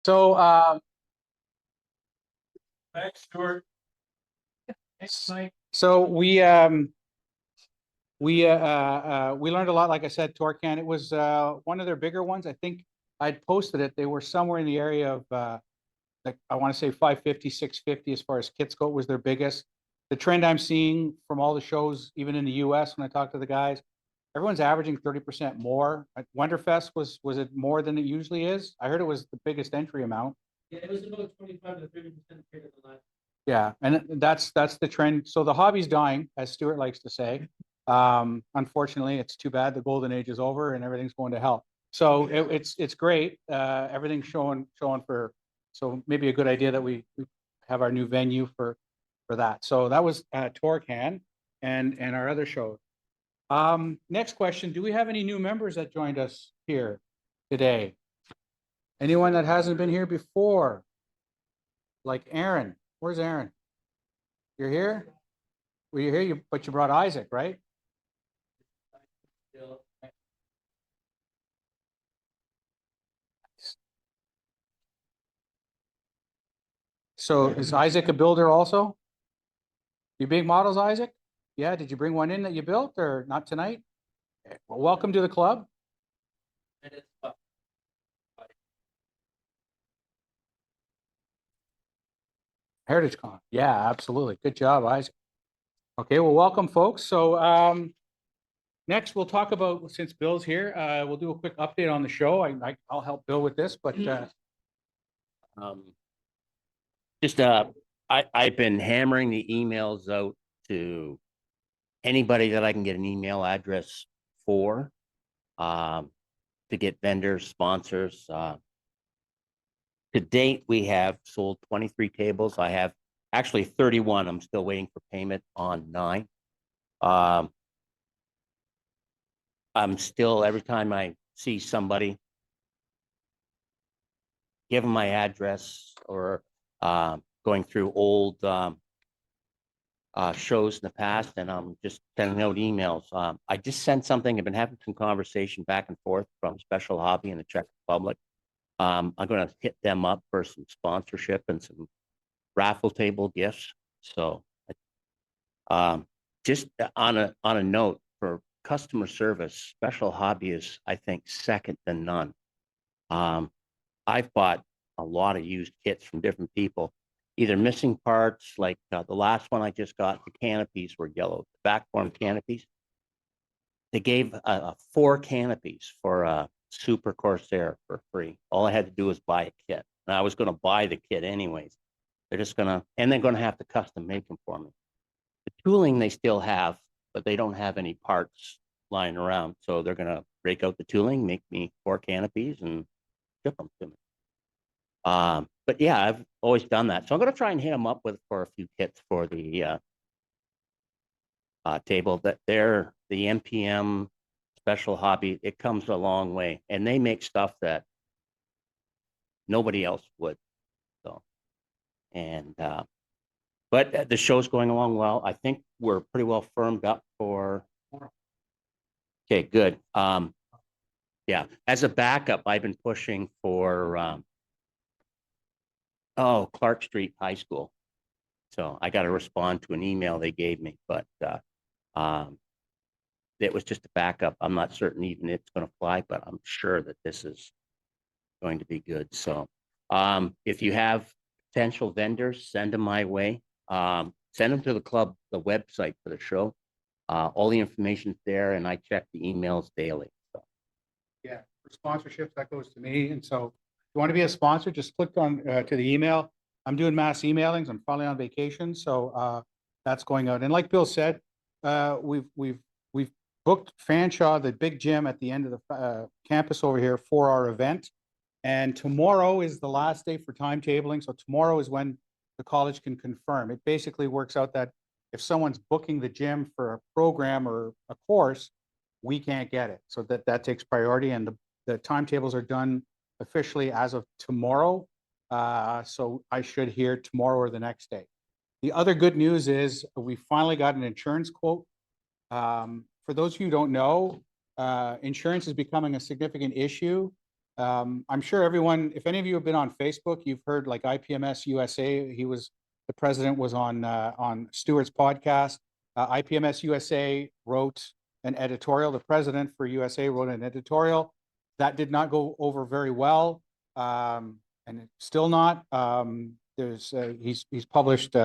So, Thanks, Stuart. Thanks, Mike. so we learned a lot. Like I said, Torcan. It was one of their bigger ones. I think I'd posted it. They were somewhere in the area of like I want to say 550, 650 as far as kits go. It was their biggest. The trend I'm seeing from all the shows, even in the US, when I talk to the guys, everyone's averaging 30% more. At Winterfest was it more than it usually is? I heard it was the biggest entry amount. Yeah, it was about 25 to 30% bigger than last. Yeah, and that's the trend. So the hobby's dying, as Stuart likes to say. Unfortunately, it's too bad. The golden age is over and everything's going to hell. So it's great. Everything's showing for. So maybe a good idea that we have our new venue for that. So that was Torcan and our other shows. Next question: do we have any new members that joined us here today? Anyone that hasn't been here before? Like Aaron. Where's Aaron? You're here? Well, you're here, but you brought Isaac, right? So is Isaac a builder also? You big models, Isaac? Yeah, did you bring one in that you built or not tonight? Well, welcome to the club. Heritage Con. Yeah, absolutely. Good job, Isaac. Okay, well, welcome, folks. So next we'll talk about, since Bill's here, we'll do a quick update on the show. I'll help Bill with this, but just I've been hammering the emails out to anybody that I can get an email address for, to get vendors, sponsors. To date, we have sold 23 tables. I have actually 31. I'm still waiting for payment on 9. I'm still, every time I see somebody, give them my address or going through old shows in the past, and I'm just sending out emails. I just sent something. I've been having some conversation back and forth from Special Hobby in the Czech Republic. I'm going to hit them up for some sponsorship and some raffle table gifts. So just on a note, for customer service, Special Hobby is, I think, second to none. I've bought a lot of used kits from different people, either missing parts, like the last one I just got, the canopies were yellow, the back form canopies. They gave 4 canopies for a Super Corsair for free. All I had to do was buy a kit. And I was going to buy the kit anyways. They're just going to, and they're going to have to custom make them for me. The tooling they still have, but they don't have any parts lying around. So they're going to break out the tooling, make me 4 canopies and ship them to me. But yeah, I've always done that. So I'm going to try and hit them up for a few kits for the table. That they're the MPM Special Hobby. It comes a long way, and they make stuff that nobody else would. So, and but the show's going along well. I think we're pretty well firmed up for. Okay, good. Yeah, as a backup, I've been pushing for Clark Street High School. So I got to respond to an email they gave me, but it was just a backup. I'm not certain even it's going to fly, but I'm sure that this is going to be good. So if you have potential vendors, send them my way. Send them to the club, the website for the show. All the information's there, and I check the emails daily. So. Yeah, for sponsorships, that goes to me. And so if you want to be a sponsor, just click on to the email. I'm doing mass emailings. I'm probably on vacation, so that's going out. And like Bill said, we've booked Fanshawe, the big gym at the end of the campus over here, for our event. And tomorrow is the last day for timetabling. So tomorrow is when the college can confirm. It basically works out that if someone's booking the gym for a program or a course, we can't get it. So that takes priority, and the timetables are done officially as of tomorrow. So I should hear tomorrow or the next day. The other good news is we finally got an insurance quote. For those of you who don't know, insurance is becoming a significant issue I'm sure everyone, if any of you have been on Facebook, you've heard like IPMS USA. The president was on Stewart's podcast. IPMS USA wrote an editorial. The president for USA wrote an editorial that did not go over very well, and it's still not. He's published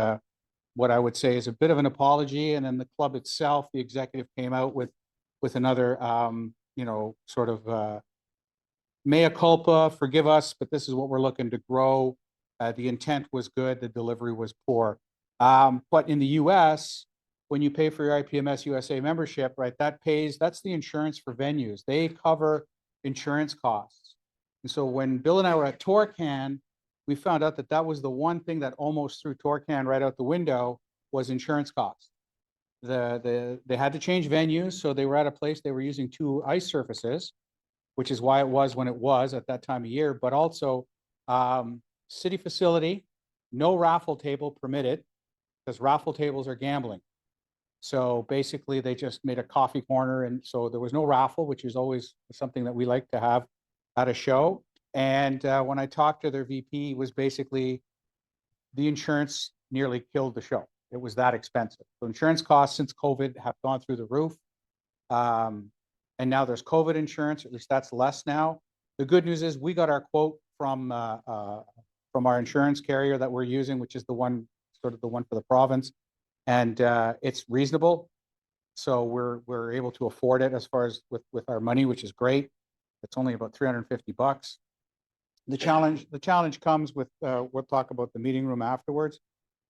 what I would say is a bit of an apology, and then the club itself, the executive came out with another sort of mea culpa, forgive us, but this is what we're looking to grow. The intent was good, the delivery was poor. But in the US, when you pay for your IPMS USA membership, right, that's the insurance for venues. They cover insurance costs. And so when Bill and I were at Torcan, we found out that was the one thing that almost threw Torcan right out the window was insurance costs. They had to change venues, so they were at a place they were using 2 ice surfaces, which is why it was when it was at that time of year, but also city facility, no raffle table permitted, because raffle tables are gambling. So basically they just made a coffee corner, and so there was no raffle, which is always something that we like to have at a show. And when I talked to their VP, was basically the insurance nearly killed the show. It was that expensive. So insurance costs since COVID have gone through the roof. And now there's COVID insurance, at least that's less now. The good news is we got our quote from our insurance carrier that we're using, which is the one for the province. And it's reasonable. So we're able to afford it as far as with our money, which is great. It's only about $350. The challenge comes with, we'll talk about the meeting room afterwards.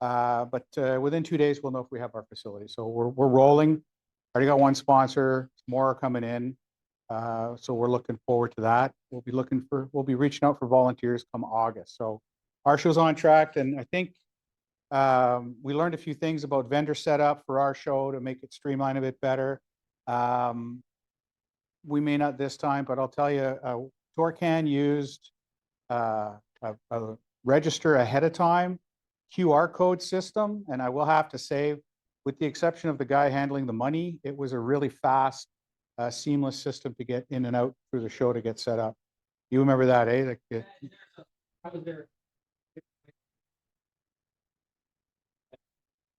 But within 2 days, we'll know if we have our facility. So we're rolling. Already got one sponsor, more are coming in. So we're looking forward to that. We'll be reaching out for volunteers come August. So our show's on track, and I think we learned a few things about vendor setup for our show to make it streamline a bit better. We may not this time, but I'll tell you, Torcan used a register ahead of time QR code system, and I will have to say, with the exception of the guy handling the money, it was a really fast, seamless system to get in and out through the show to get set up. You remember that, eh? I was there.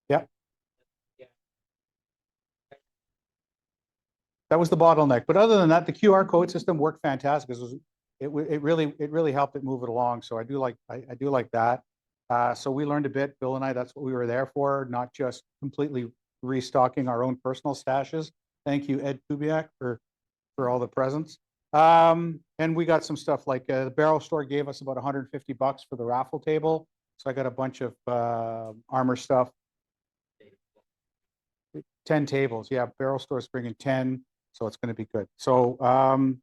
Yeah. Yeah. That was the bottleneck. But other than that, the QR code system worked fantastic because it really helped it move it along. So I do like that. So we learned a bit, Bill and I, that's what we were there for, not just completely restocking our own personal stashes. Thank you, Ed Kubiak, for all the presents. And we got some stuff like the Barrel Store gave us about $150 for the raffle table. So I got a bunch of armor stuff. 10 tables. Yeah, Barrel Store's bringing 10. So it's going to be good. So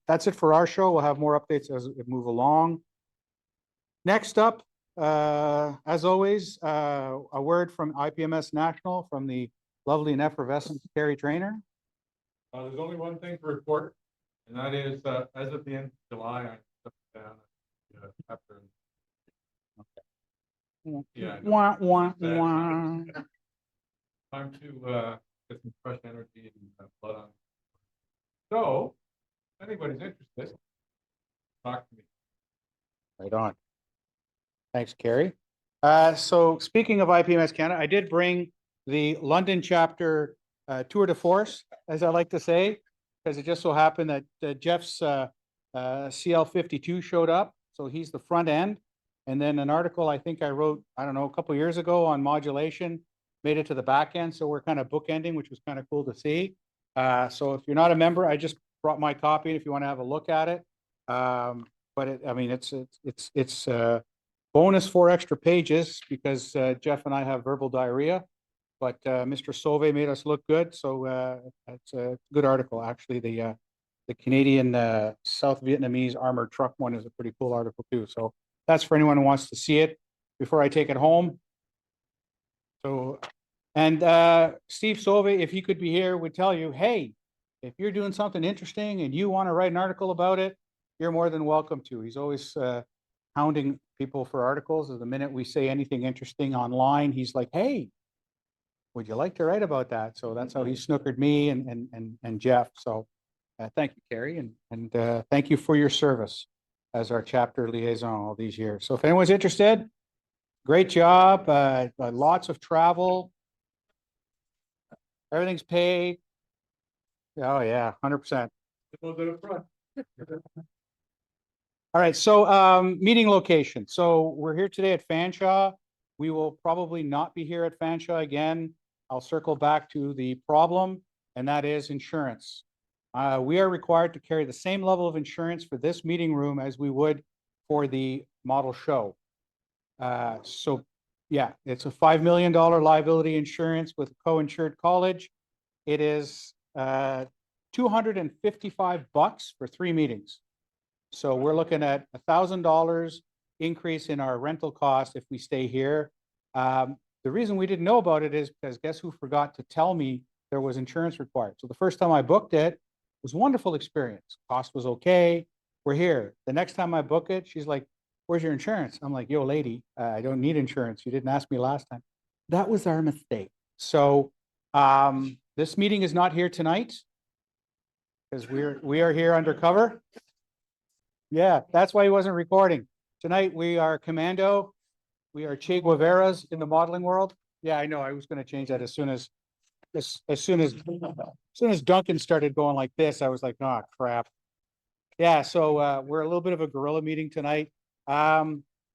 that's it for our show. We'll have more updates as we move along. Next up, as always, a word from IPMS National from the lovely and effervescent Carrie Trainer. There's only one thing to report, and that is as of the end of July, I stepped down after. Yeah. Wah, wah, wah. Time to get some fresh energy and blood on. So, if anybody's interested, talk to me. Right on. Thanks, Carrie. So speaking of IPMS Canada, I did bring the London chapter tour de force, as I like to say, because it just so happened that Jeff's CL52 showed up. So he's the front end. And then an article I think I wrote, I don't know, a couple of years ago on modulation made it to the back end. So we're kind of bookending, which was kind of cool to see. So if you're not a member, I just brought my copy if you want to have a look at it. But it's bonus 4 extra pages because Jeff and I have verbal diarrhea, but Mr. Sauve made us look good. So it's a good article. Actually, the Canadian South Vietnamese armored truck one is a pretty cool article too. So that's for anyone who wants to see it before I take it home. So, and Steve Sauve, if he could be here, would tell you, hey, if you're doing something interesting and you want to write an article about it, you're more than welcome to. He's always hounding people for articles. The minute we say anything interesting online, he's like, hey, would you like to write about that? So that's how he snookered me and Jeff. So thank you, Carrie, and thank you for your service. as our chapter liaison all these years. So if anyone's interested, great job, lots of travel. Everything's paid. Oh, yeah, 100%. All right, so meeting location. So we're here today at Fanshawe. We will probably not be here at Fanshawe again. I'll circle back to the problem, and that is insurance. We are required to carry the same level of insurance for this meeting room as we would for the model show. So yeah, it's a $5 million liability insurance with co-insured college. It is $255 for 3 meetings. So we're looking at $1,000 increase in our rental cost if we stay here. The reason we didn't know about it is because guess who forgot to tell me there was insurance required. So the first time I booked it was a wonderful experience. Cost was okay. We're here. The next time I book it, she's like, "Where's your insurance?" I'm like, "Yo, lady, I don't need insurance. You didn't ask me last time." That was our mistake. So this meeting is not here tonight because we are here undercover. Yeah, that's why he wasn't recording. Tonight, we are commando. We are Che Guevara's in the modeling world. Yeah, I know. I was going to change that as soon as Duncan started going like this, I was like, "Oh, crap." Yeah, so we're a little bit of a guerrilla meeting tonight.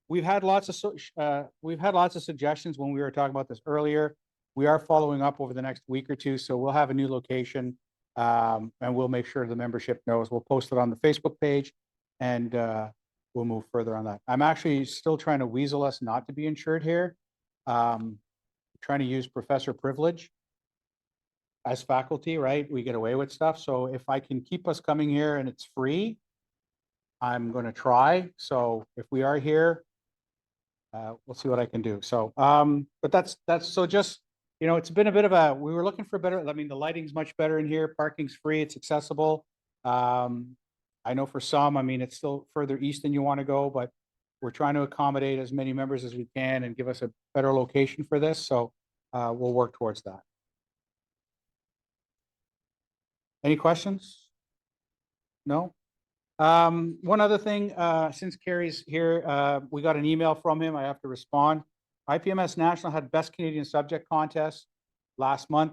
We've had lots of suggestions when we were talking about this earlier. We are following up over the next week or two, so we'll have a new location, and we'll make sure the membership knows. We'll post it on the Facebook page, and we'll move further on that. I'm actually still trying to weasel us not to be insured here. Trying to use professor privilege as faculty, right? We get away with stuff. So if I can keep us coming here and it's free, I'm going to try. So if we are here, we'll see what I can do. So, but that's so just, it's been a bit of we were looking for better. I mean, the lighting's much better in here. Parking's free. It's accessible. I know for some, I mean, it's still further east than you want to go, but we're trying to accommodate as many members as we can and give us a better location for this. So we'll work towards that. Any questions? No? One other thing, since Carrie's here, we got an email from him. I have to respond. IPMS National had Best Canadian Subject Contest last month.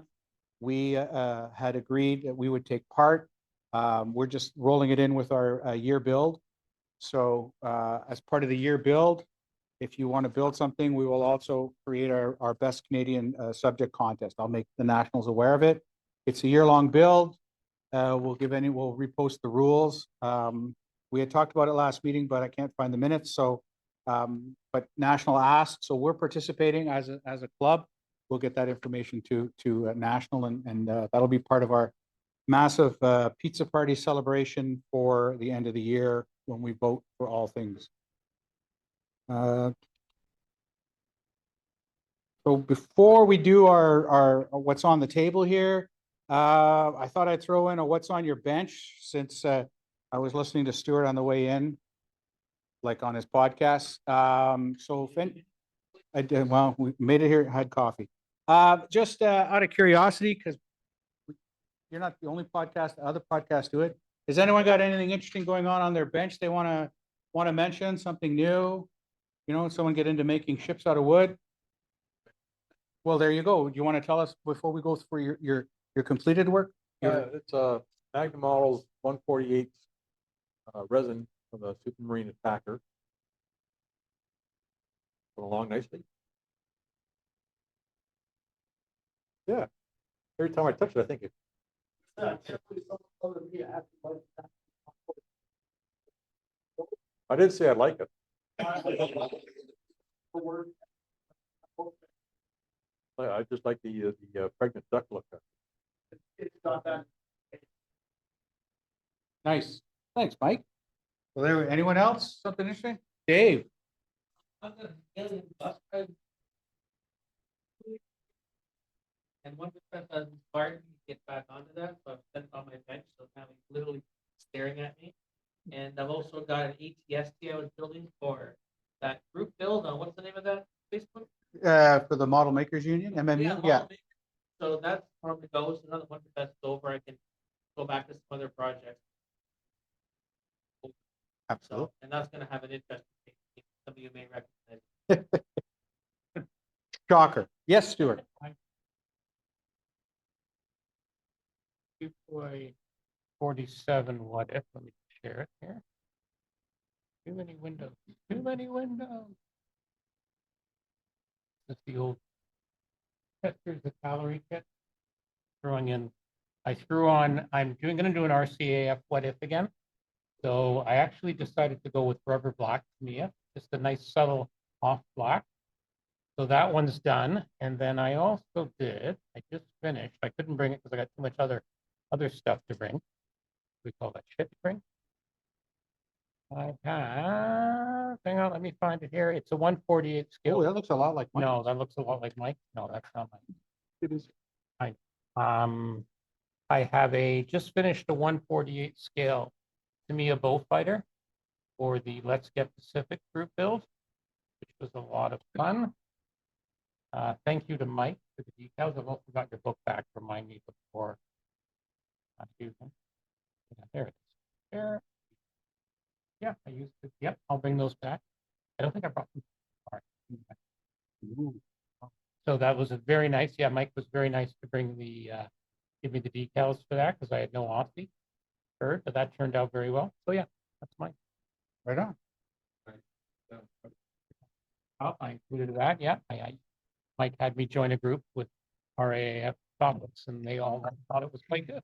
We had agreed that we would take part. We're just rolling it in with our year build. So as part of the year build, if you want to build something, we will also create our Best Canadian Subject Contest. I'll make the nationals aware of it. It's a year-long build. We'll repost the rules. We had talked about it last meeting, but I can't find the minutes. So, but National asked, so we're participating as a club. We'll get that information to National, and that'll be part of our massive pizza party celebration for the end of the year when we vote for all things. So before we do our what's on the table here, I thought I'd throw in a what's on your bench since I was listening to Stuart on the way in, like on his podcast. So I did, well, we made it here, had coffee. Just out of curiosity, because you're not the only podcast, other podcasts do it. Has anyone got anything interesting going on their bench they want to mention, something new? Someone get into making ships out of wood? Well, there you go. Do you want to tell us before we go through your completed work? It's a Magna Models 148 resin from the Supermarine Attacker. Going along nicely. Yeah. Every time I touch it, I think it. I did say I like it. I just like the pregnant duck look. It's not that. Nice. Thanks, Mike. Well, anyone else? Something interesting? Dave. I'm gonna alien bus ride. And one person inspired me to get back onto that, so I've set it on my bench, so now he's literally staring at me. And I've also got an ATST I was building for that group build on, what's the name of that, Facebook? For the Model Makers Union, MMU? Yeah. Model Maker. So that's probably goes, another one that's over, I can go back to some other projects. Absolutely. So, and that's gonna have an interesting thing. Some of you may recognize. Shocker. Yes, Stuart. 2.47, what if, let me share it here. Too many windows, too many windows. That's the old testers, the calorie kit. Throwing in, I threw on, gonna do an RCAF what if again. So I actually decided to go with rubber black Mia, just a nice subtle off black. So that one's done. And then I also did, I just finished, I couldn't bring it because I got too much other stuff to bring. We call that shit to bring. I have, hang on, let me find it here. It's a 148 Oh, scale. that looks a lot like mine. No, that looks a lot like Mike. No, that's not mine. It is. I have just finished a 148 scale Tamiya Bullfighter for the Let's Get Pacific group build, which was a lot of fun. Thank you to Mike for the details. I've also got your book back. Remind me before I do them. Yeah, there it is. There. Yeah, I used it. Yep, I'll bring those back. I don't think I brought them. All right. So that was a very nice. Yeah, Mike was very nice to bring give me the decals for that because I had no Aussie bird, but that turned out very well. So yeah, that's mine. Right on. Oh, I included that. Yeah, Mike had me join a group with RAAF topics, and they all thought it was quite good.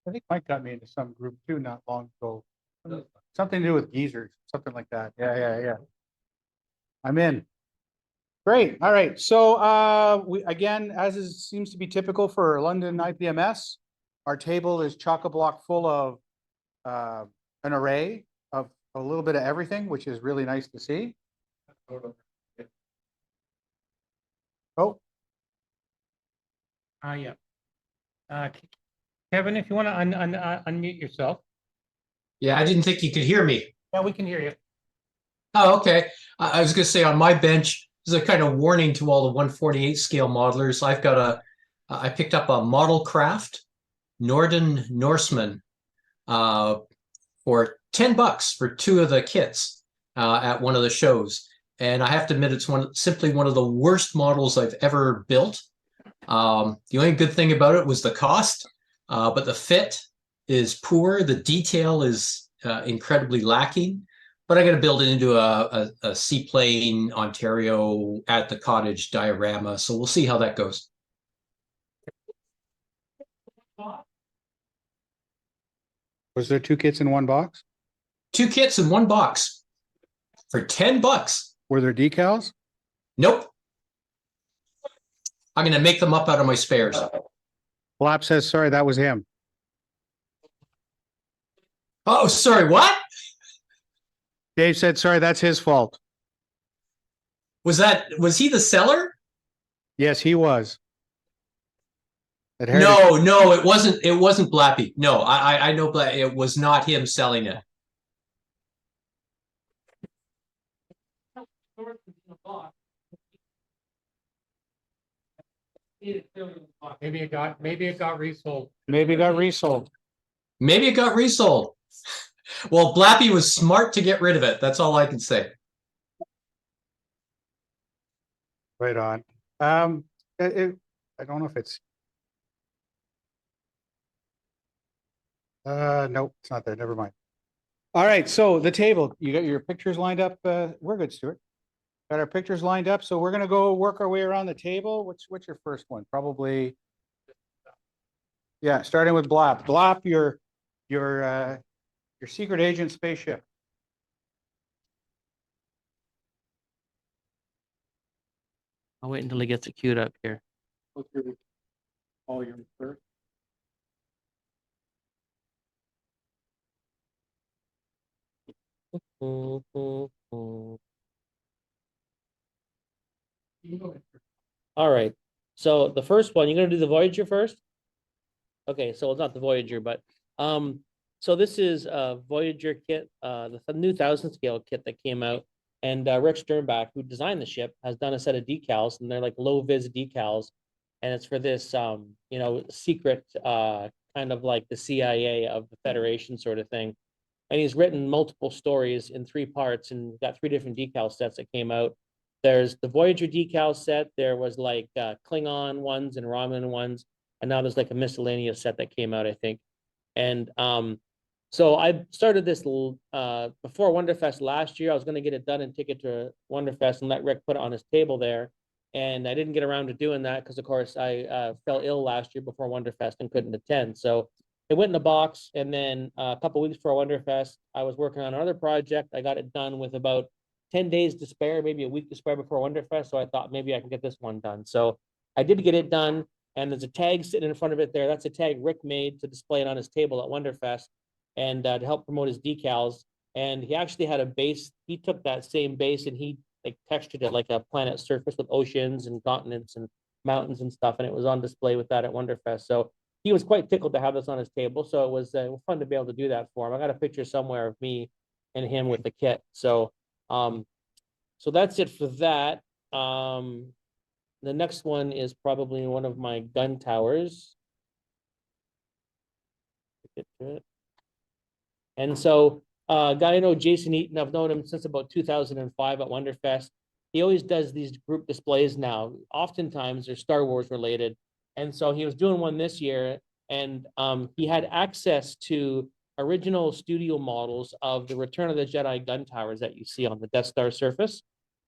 I think Mike got me into some group too not long ago. Something to do with geezers, something like that. Yeah. I'm in. Great. All right. So we again, seems to be typical for London IPMS, our table is chock-a-block full of an array of a little bit of everything, which is really nice to see. Oh, Yeah. Kevin, if you want to unmute yourself. Yeah, I didn't think you could hear me. Yeah, we can hear you. Oh, okay. I was going to say on my bench, this is a kind of warning to all the 148 scale modelers. I picked up a Model Craft Norden Norseman for $10 for 2 of the kits at one of the shows. And I have to admit, it's simply one of the worst models I've ever built. The only good thing about it was the cost, but the fit is poor. The detail is incredibly lacking. But I got to build it into a seaplane Ontario at the cottage diorama. So we'll see how that goes. was there 2 kits in one box? 2 kits in one box for $10. Were there decals? Nope. I'm going to make them up out of my spares. Blap says, sorry, that was him. Oh, sorry. What? Dave said, sorry, that's his fault. Was he the seller? Yes, he was. No, it wasn't. It wasn't Blappy. No, I know Blappy. It was not him selling it. Maybe it got resold. Maybe it got resold. Maybe it got resold. Well, Blappy was smart to get rid of it. That's all I can say. Right on. I don't know if it's. Nope, it's not there. Never mind. All right, so the table, you got your pictures lined up. We're good, Stuart. Got our pictures lined up, so we're gonna go work our way around the table. What's your first one? Probably. Yeah, starting with Blap. Blap, your secret agent spaceship. I'll wait until he gets it queued up here. All your first. All right. So the first one, you're gonna do the Voyager first? Okay, so it's not the Voyager, but so this is a Voyager kit, the new 1000 scale kit that came out. And Rick Sternbach, who designed the ship, has done a set of decals, and they're like low vis decals. And it's for this secret kind of like the CIA of the Federation sort of thing. and he's written multiple stories in 3 parts and got 3 different decal sets that came out. There's the Voyager decal set. There was like Klingon ones and Romulan ones, and now there's like a miscellaneous set that came out, I think. And so I started this before Wonderfest last year. I was going to get it done and take it to Wonderfest and let Rick put it on his table there. And I didn't get around to doing that because, of course, I fell ill last year before Wonderfest and couldn't attend. So it went in a box. And then a couple weeks before Wonderfest, I was working on another project. I got it done with about 10 days to spare, maybe a week to spare before Wonderfest. So I thought maybe I can get this one done. So I did get it done. And there's a tag sitting in front of it there. That's a tag Rick made to display it on his table at Wonderfest and to help promote his decals. And he actually had a base. He took that same base and he like textured it like a planet surface with oceans and continents and mountains and stuff. And it was on display with that at Wonderfest. So he was quite tickled to have this on his table. So it was fun to be able to do that for him. I got a picture somewhere of me and him with the kit. So that's it for that. The next one is probably one of my gun towers. Get to it. And so a guy I know, Jason Eaton, I've known him since about 2005 at Wonderfest. He always does these group displays now. Oftentimes they're Star Wars related. And so he was doing one this year, and he had access to original studio models of the Return of the Jedi gun towers that you see on the Death Star surface.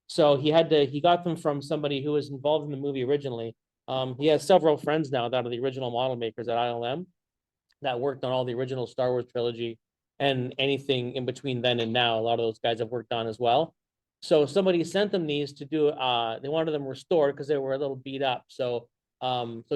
So he got them from somebody who was involved in the movie originally. He has several friends now that are the original model makers at ILM that worked on all the original Star Wars trilogy and anything in between then and now. A lot of those guys have worked on as well. So somebody sent them these to do, they wanted them restored because they were a little beat up. So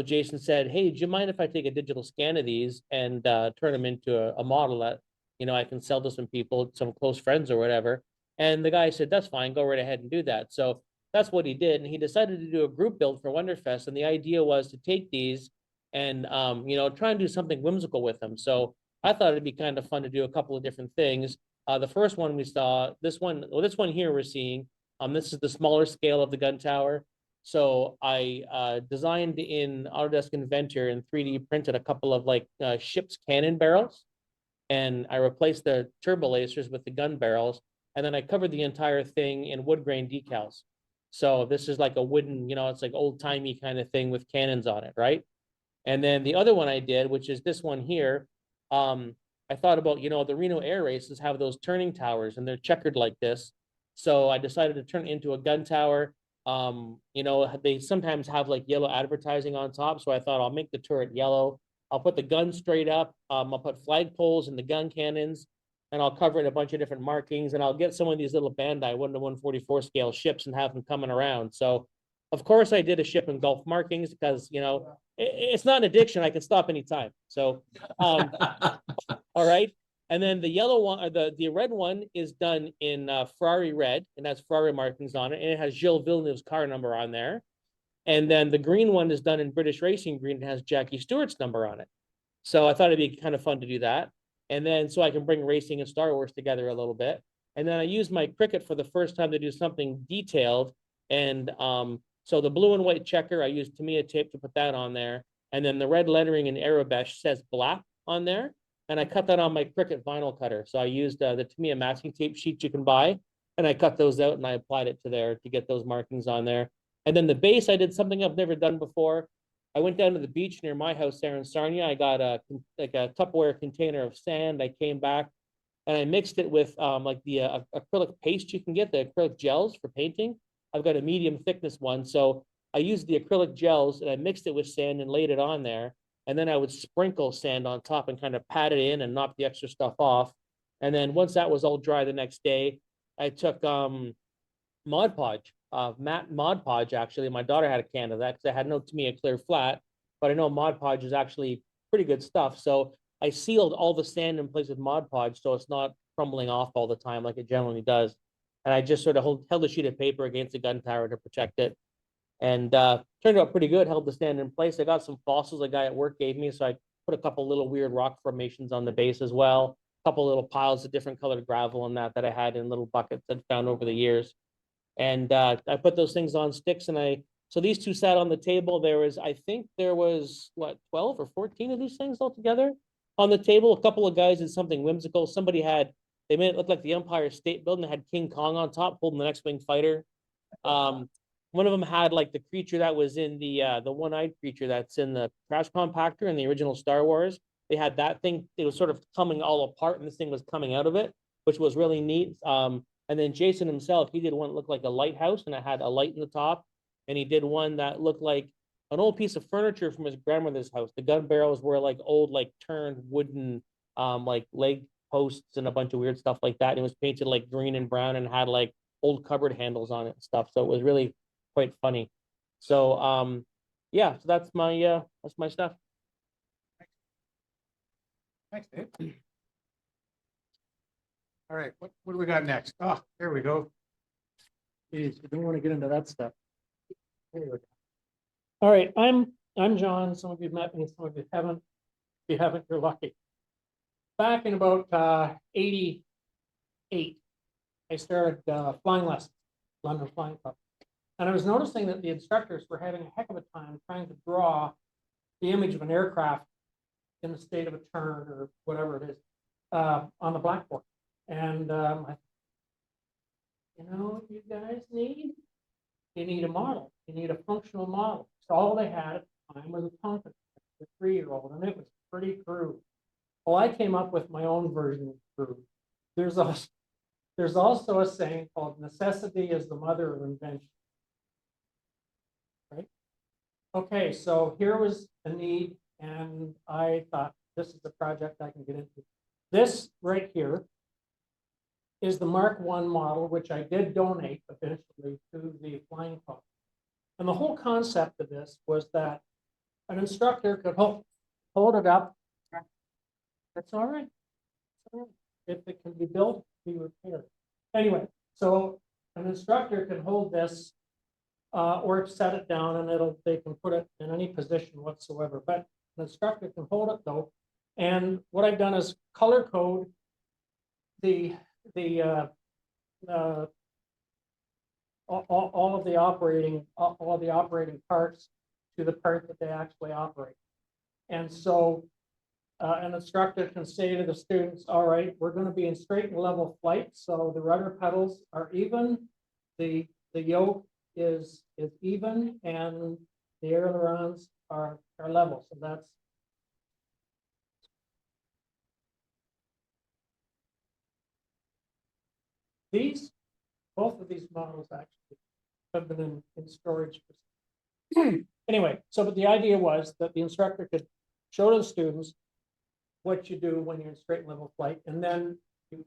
Jason said, hey, do you mind if I take a digital scan of these and turn them into a model that, I can sell to some people, some close friends or whatever. And the guy said, that's fine, go right ahead and do that. So that's what he did. And he decided to do a group build for Wonderfest. And the idea was to take these and, try and do something whimsical with them. So I thought it'd be kind of fun to do a couple of different things. The first one we saw, this one here we're seeing, this is the smaller scale of the gun tower. So I designed in Autodesk Inventor and 3D printed a couple of like ship's cannon barrels. And I replaced the turbo lasers with the gun barrels. And then I covered the entire thing in wood grain decals. So this is like a wooden, it's like old timey kind of thing with cannons on it, right? And then the other one I did, which is this one here, I thought about, the Reno air races have those turning towers and they're checkered like this. So I decided to turn it into a gun tower. They sometimes have like yellow advertising on top. So I thought I'll make the turret yellow. I'll put the gun straight up. I'll put flagpoles in the gun cannons, and I'll cover it in a bunch of different markings, and I'll get some of these little Bandai 1:144 scale ships and have them coming around. So of course I did a ship and Gulf markings because, it's not an addiction. I can stop anytime. So, all right. And then the yellow one, or the red one is done in Ferrari red, and that's Ferrari markings on it. And it has Gilles Villeneuve's car number on there. And then the green one is done in British Racing Green and has Jackie Stewart's number on it. So I thought it'd be kind of fun to do that. And then so I can bring racing and Star Wars together a little bit. And then I used my Cricut for the first time to do something detailed. And so the blue and white checker, I used Tamiya tape to put that on there. And then the red lettering in Arabesh says BLAP on there. And I cut that on my Cricut vinyl cutter. So I used the Tamiya masking tape sheets you can buy. And I cut those out and I applied it to there to get those markings on there. And then the base, I did something I've never done before. I went down to the beach near my house there in Sarnia. I got a Tupperware container of sand. I came back and I mixed it with like the acrylic paste you can get, the acrylic gels for painting. I've got a medium thickness one. So I used the acrylic gels and I mixed it with sand and laid it on there. And then I would sprinkle sand on top and kind of pat it in and knock the extra stuff off. And then once that was all dry the next day, I took Mod Podge, matte Mod Podge actually. My daughter had a can of that because I had no Tamiya clear flat, but I know Mod Podge is actually pretty good stuff. So I sealed all the sand in place with Mod Podge so it's not crumbling off all the time like it generally does. And I just sort of held a sheet of paper against the gun tower to protect it. And turned out pretty good, held the stand in place. I got some fossils a guy at work gave me, so I put a couple little weird rock formations on the base as well. A couple little piles of different colored gravel and that I had in little buckets I'd found over the years. And I put those things on sticks, and so these two sat on the table. I think there was, what, 12 or 14 of these things altogether on the table. A couple of guys did something whimsical. Somebody had They made it look like the Empire State Building. They had King Kong on top holding the X-Wing fighter. One of them had like the creature that was in the one-eyed creature that's in the trash compactor in the original Star Wars. They had that thing. It was sort of coming all apart, and this thing was coming out of it, which was really neat. And then Jason himself, he did one that looked like a lighthouse, and it had a light in the top. And he did one that looked like an old piece of furniture from his grandmother's house. The gun barrels were like old, like turned wooden, like leg posts and a bunch of weird stuff like that. And it was painted like green and brown and had like old cupboard handles on it and stuff. So it was really quite funny. So yeah, so that's my stuff. Thanks, Dave. All right, what do we got next? Oh, there we go. Geez, we don't want to get into that stuff. There we go. All right, I'm John. Some of you met me, some of you haven't. If you haven't, you're lucky. Back in about 88, I started flying lessons, London Flying Club. And I was noticing that the instructors were having a heck of a time trying to draw the image of an aircraft in the state of a turn or whatever it is on the blackboard. And you know what you guys need? You need a model. You need a functional model. So all they had at the time was a Tonka, the 3-year-old, and it was pretty crude. Well, I came up with my own version of crude. There's also a saying called necessity is the mother of invention. Right? Okay, so here was a need, and I thought this is a project I can get into. This right here is the Mark I model, which I did donate eventually to the Flying Club. And the whole concept of this was that an instructor could hold it up. That's all right. If it can be built, be repaired. Anyway, so an instructor can hold this or set it down, and they can put it in any position whatsoever. But an instructor can hold it though. And what I've done is color code all of the operating parts to the part that they actually operate. And so an instructor can say to the students, all right, we're going to be in straight and level flight. So the rudder pedals are even, the yoke is even, and the ailerons are level. So that's both of these models actually have been in storage. Anyway, so but the idea was that the instructor could show to the students what you do when you're in straight and level flight, and then you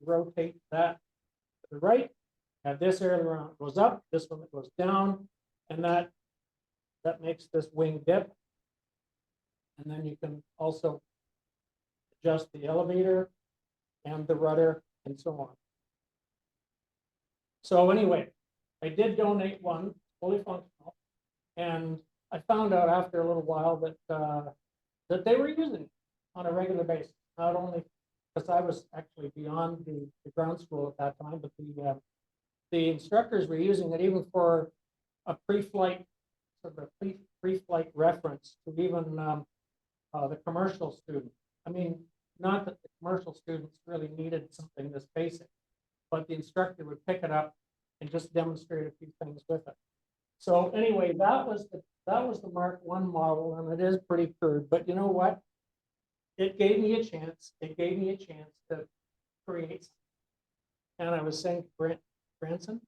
rotate that to the right, have this aileron goes up, this one that goes down, and that makes this wing dip. And then you can also adjust the elevator and the rudder and so on. So anyway, I did donate one, fully functional, and I found out after a little while that they were using it on a regular basis. Not only because I was actually beyond the ground school at that time, but the instructors were using it even for a pre-flight, sort of a pre-flight reference to even the commercial student. I mean, not that the commercial students really needed something this basic, but the instructor would pick it up and just demonstrate a few things with it. So anyway, that was the Mark I model, and it is pretty crude, but you know what? It gave me a chance. It gave me a chance to create. And I was saying to Branson,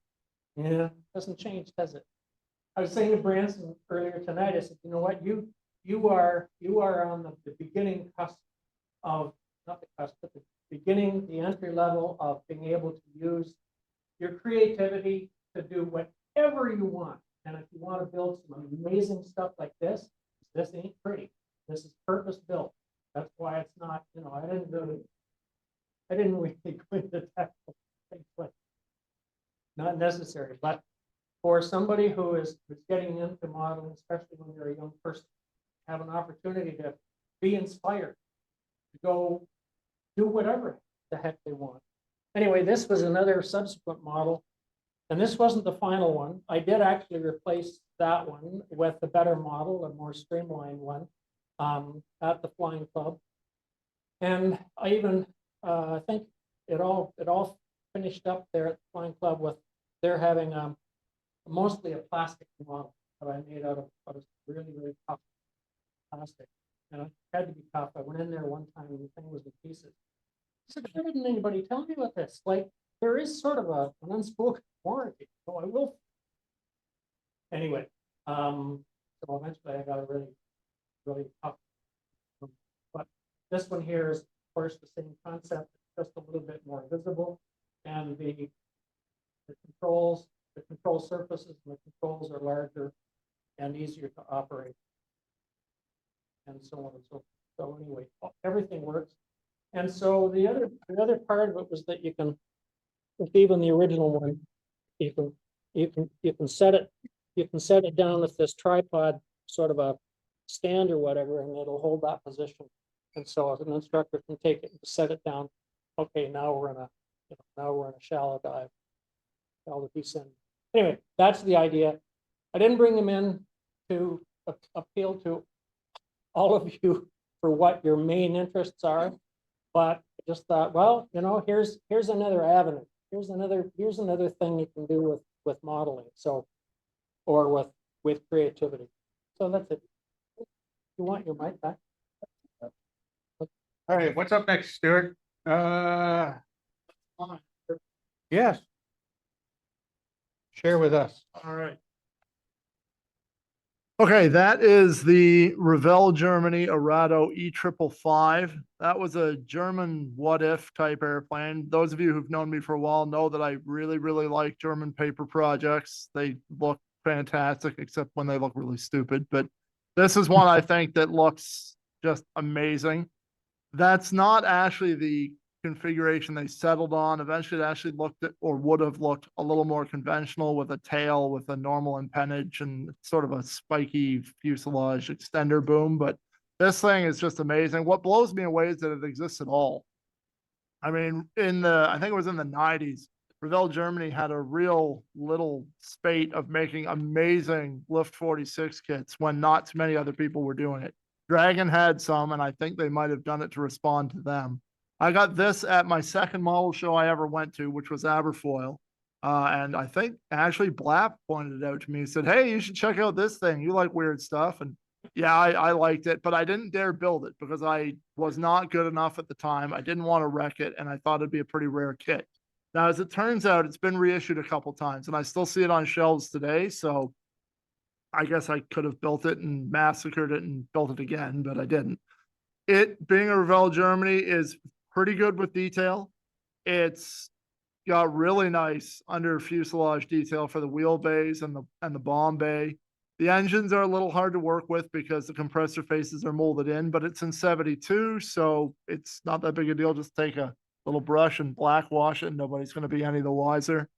yeah, doesn't change, does it? I was saying to Branson earlier tonight, I said, you know what, you are on the beginning cusp of, not the cusp, but the beginning, the entry level of being able to use your creativity to do whatever you want. And if you want to build some amazing stuff like this ain't pretty. This is purpose built. That's why it's not, you know, I didn't really go into technical things, but not necessary. But for somebody who is getting into modeling, especially when you're a young person, have an opportunity to be inspired, to go do whatever the heck they want. Anyway, this was another subsequent model, and this wasn't the final one. I did actually replace that one with a better model, a more streamlined one, at the Flying Club. And I even, I think it all finished up there at the Flying Club with, they're having, mostly a plastic model that I made out of really, really tough plastic. And it had to be tough. I went in there one time and the thing was in pieces. I said, why didn't anybody tell me about this? Like, there is sort of an unspoken warranty, so I will. Anyway, so eventually I got a really, really tough. But this one here is, of course, the same concept, just a little bit more visible. And the control surfaces and the controls are larger and easier to operate. And so on and so forth. So anyway, everything works. And so the other part of it was that you can, with even the original one, you can set it down with this tripod, sort of a stand or whatever, and it'll hold that position. And so as an instructor can take it and set it down. Okay, now we're in a shallow dive, shallow descent. Anyway, that's the idea. I didn't bring them in to appeal to all of you for what your main interests are, but I just thought, well, here's another avenue. Here's another thing you can do with modeling. So, or with creativity. So that's it. You want your mic back? All right, what's up next, Stuart? Yes. Share with us. All right. Okay, that is the Revell Germany Arado E555. That was a German what-if type airplane. Those of you who've known me for a while know that I really, really like German paper projects. They look fantastic, except when they look really stupid. But this is one I think that looks just amazing. That's not actually the configuration they settled on. Eventually it actually looked at, or would have looked, a little more conventional with a tail with a normal empennage and sort of a spiky fuselage extender boom. But this thing is just amazing. What blows me away is that it exists at all. I mean, I think it was in the 90s, Revell Germany had a real little spate of making amazing Lift 46 kits when not too many other people were doing it. Dragon had some, and I think they might have done it to respond to them. I got this at my second model show I ever went to, which was Aberfoyle. And I think actually Blap pointed it out to me and said, hey, you should check out this thing. You like weird stuff. And yeah, I liked it, but I didn't dare build it because I was not good enough at the time. I didn't want to wreck it, and I thought it'd be a pretty rare kit. Now, as it turns out, it's been reissued a couple times, and I still see it on shelves today. So I guess I could have built it and massacred it and built it again, but I didn't. It, being a Revell Germany, is pretty good with detail. It's got really nice under fuselage detail for the wheelbase and the bomb bay. The engines are a little hard to work with because the compressor faces are molded in, but it's in 72, so it's not that big a deal. Just take a little brush and black wash it, and nobody's going to be any the wiser.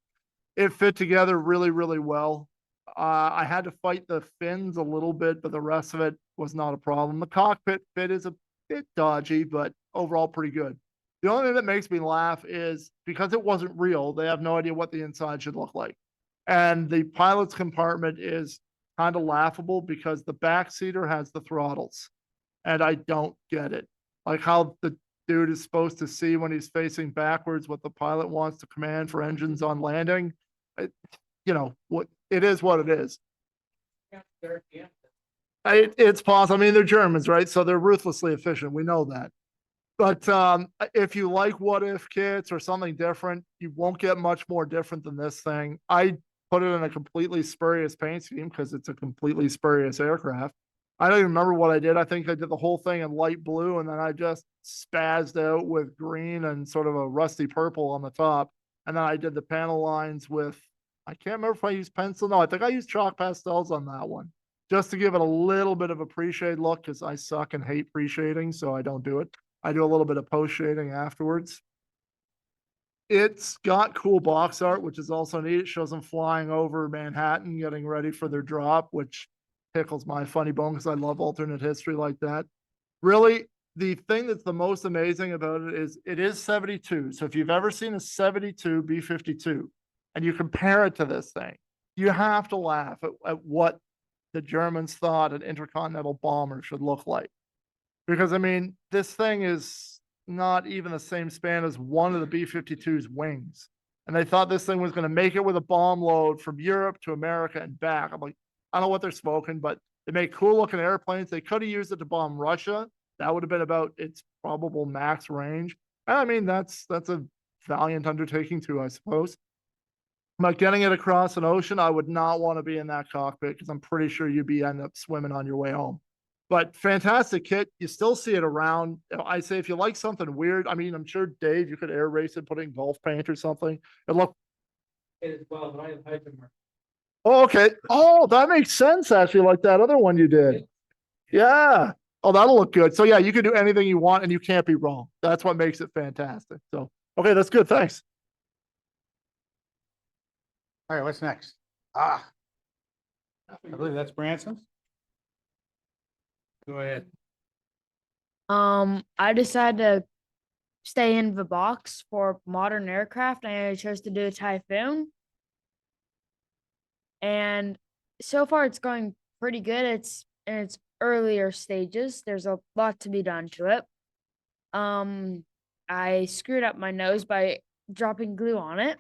It fit together really, really well. I had to fight the fins a little bit, but the rest of it was not a problem. The cockpit fit is a bit dodgy, but overall pretty good. The only thing that makes me laugh is because it wasn't real, they have no idea what the inside should look like. And the pilot's compartment is kind of laughable because the back seater has the throttles. And I don't get it. Like how the dude is supposed to see when he's facing backwards what the pilot wants to command for engines on landing. What it is what it is. It's possible. I mean, they're Germans, right? So they're ruthlessly efficient. We know that. But if you like what if kits or something different, you won't get much more different than this thing. I put it in a completely spurious paint scheme because it's a completely spurious aircraft. I don't even remember what I did. I think I did the whole thing in light blue, and then I just spazzed out with green and sort of a rusty purple on the top. And then I did the panel lines with, I can't remember if I used pencil. No, I think I used chalk pastels on that one, just to give it a little bit of a pre-shade look because I suck and hate pre-shading, so I don't do it. I do a little bit of post shading afterwards. It's got cool box art, which is also neat. It shows them flying over Manhattan, getting ready for their drop, which tickles my funny bone because I love alternate history like that. Really, the thing that's the most amazing about it is 72. So if you've ever seen a 72 B-52 and you compare it to this thing, you have to laugh at what the Germans thought an intercontinental bomber should look like. Because, I mean, this thing is not even the same span as one of the B-52's wings. And they thought this thing was going to make it with a bomb load from Europe to America and back. I'm like, I don't know what they're smoking, but they make cool looking airplanes. They could have used it to bomb Russia. That would have been about its probable max range. And I mean, that's a valiant undertaking too, I suppose. But getting it across an ocean, I would not want to be in that cockpit because I'm pretty sure you'd be end up swimming on your way home. But fantastic kit. You still see it around. I say if you like something weird, I mean, I'm sure Dave, you could air race it, put in golf paint or something. It look. It is well, but I have hydrogen mark. Oh, okay. Oh, that makes sense actually, like that other one you did. Yeah. Oh, that'll look good. So yeah, you can do anything you want and you can't be wrong. That's what makes it fantastic. So okay, that's good. Thanks. All right, what's next? I believe that's Branson's. Go ahead. I decided to stay in the box for modern aircraft, and I chose to do a Typhoon. And so far, it's going pretty good. It's in its earlier stages. There's a lot to be done to it. I screwed up my nose by dropping glue on it,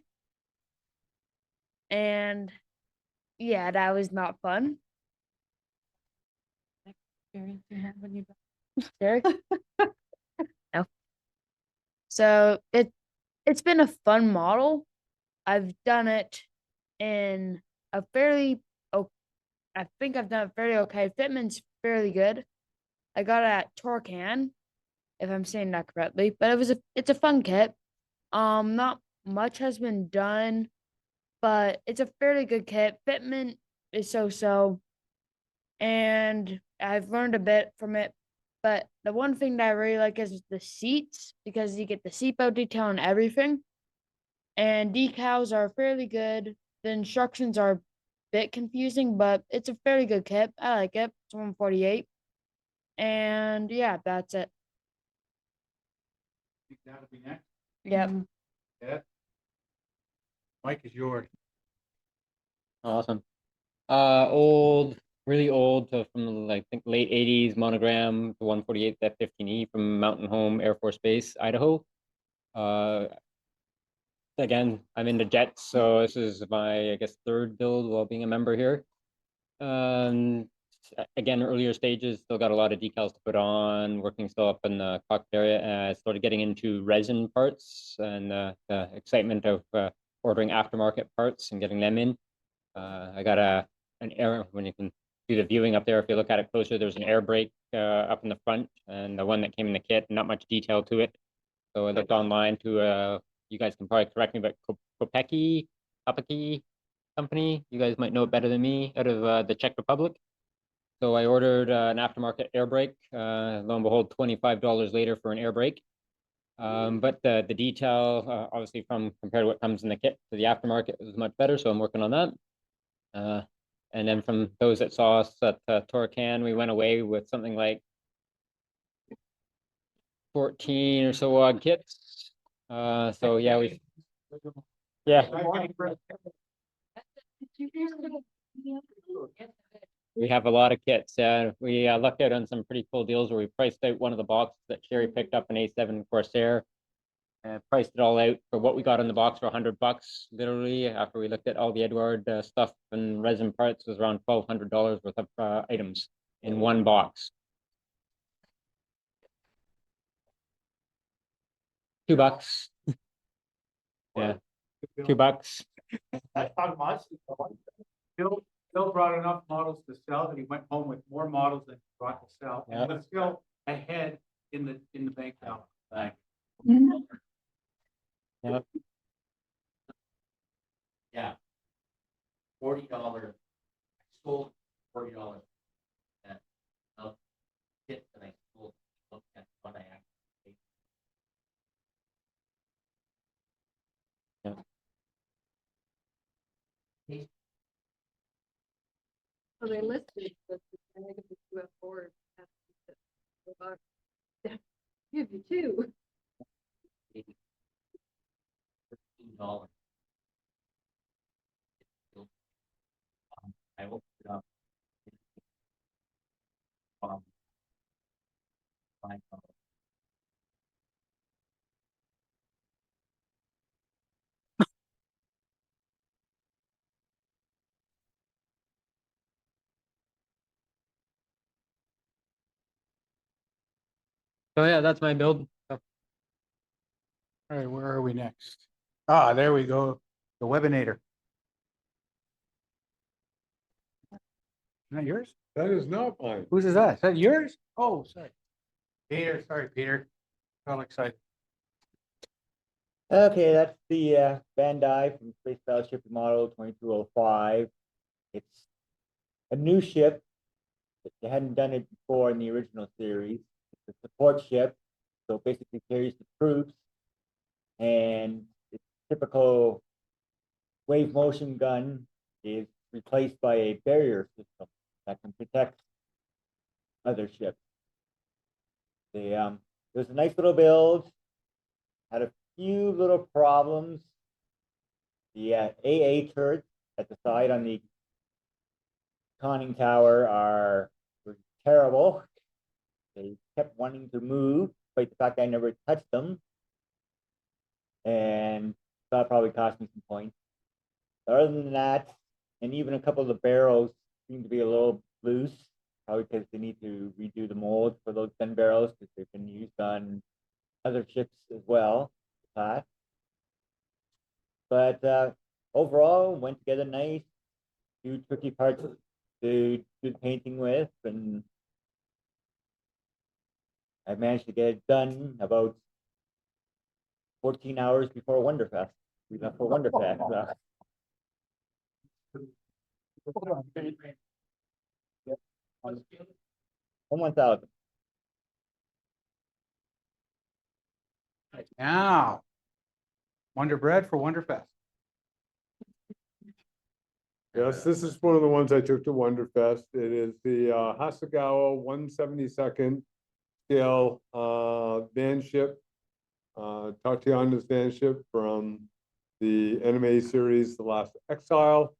and yeah, that was not fun. Derek? No. So it's been a fun model. I've done it in a fairly I think I've done it fairly okay. Fitment's fairly good. I got it at Torcan, if I'm saying that correctly, but it's a fun kit. Not much has been done, but it's a fairly good kit. Fitment is so, and I've learned a bit from it. But the one thing that I really like is the seats, because you get the seatbelt detail and everything. And decals are fairly good. The instructions are a bit confusing, but it's a fairly good kit. I like it. It's 148. And yeah, that's it. Think that'll be next. Yep. Yeah. Mike is yours. Awesome. Old, really old, from like, I think late 80s monogram, the 148 F-15E from Mountain Home Air Force Base, Idaho. Again, I'm into jets, so this is my, I guess, third build while being a member here. Again, earlier stages, still got a lot of decals to put on, working still up in the cockpit area. I started getting into resin parts and the excitement of ordering aftermarket parts and getting them in. I got an air, when you can see the viewing up there, if you look at it closer, there's an air brake up in the front, and the one that came in the kit, not much detail to it. So I looked online to, you guys can probably correct me, but Kopecki company, you guys might know it better than me, out of the Czech Republic. So I ordered an aftermarket air brake. Lo and behold, $25 later for an air brake. But the detail, obviously, from compared to what comes in the kit to the aftermarket, is much better. So I'm working on that. And then from those that saw us at Torcan, we went away with something like 14 or so odd kits. So yeah, we have a lot of kits. We lucked out on some pretty cool deals where we priced out one of the boxes that Sherry picked up, an A7 Corsair. Priced it all out for what we got in the box for $100. Literally, after we looked at all the Edward stuff and resin parts, was around $1,200 worth of items in one box. $2. Yeah, $2. That's not much. Bill brought enough models to sell that he went home with more models than he brought to sell. Yeah. But still ahead in the bank balance. Thanks. Yep. Yeah. $40. I sold $40. And I'll get the next school. Look at what I actually. So they listed the negative UF4. Give you two. $13. I opened it up. $5. So yeah, that's my build. So, All right, where are we next? Ah, there we go. The webinator. Isn't that yours? That is not mine. Whose is that? Is that yours? Oh, sorry. Peter, sorry, Peter. All excited. Okay, that's the Bandai from Space Battleship Model 2205. It's a new ship. They hadn't done it before in the original series. It's a support ship, so it basically carries the troops, and its typical wave motion gun is replaced by a barrier system that can protect other ships. It was a nice little build. Had a few little problems. The AA turrets at the side on the conning tower were terrible. They kept wanting to move, despite the fact I never touched them. And that probably cost me some points. Other than that, and even a couple of the barrels seem to be a little loose, probably because they need to redo the molds for those gun barrels because they've been used on other ships as well. But overall, went together nice. Few tricky parts to do painting with, and I managed to get it done about 14 hours before Wonderfest. We left for Wonderfest. On 1,000. Now, Wonder Bread for Wonderfest. Yes, this is one of the ones I took to Wonderfest. It is the Hasegawa 172nd scale van ship, Tatiana's van ship from the anime series, The Last Exile.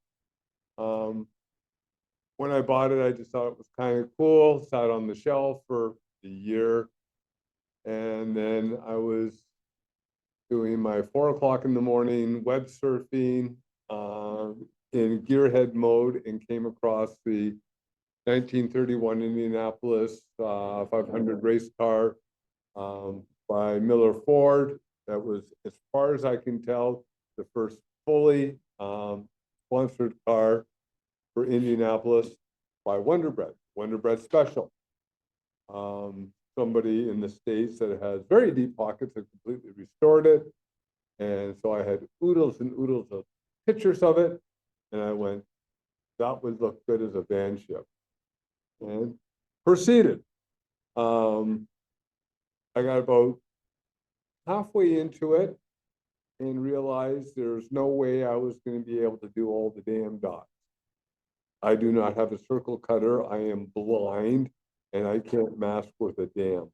When I bought it, I just thought it was kind of cool. Sat on the shelf for a year, and then I was doing my 4 o'clock in the morning web surfing in gearhead mode and came across the 1931 Indianapolis 500 race car by Miller Ford. That was, as far as I can tell, the first fully sponsored car for Indianapolis by Wonder Bread, Wonder Bread Special. Somebody in the States that has very deep pockets had completely restored it. And so I had oodles and oodles of pictures of it. And I went, that would look good as a van ship. And proceeded. I got about halfway into it and realized there's no way I was going to be able to do all the damn dots. I do not have a circle cutter. I am blind and I can't mask with a dam.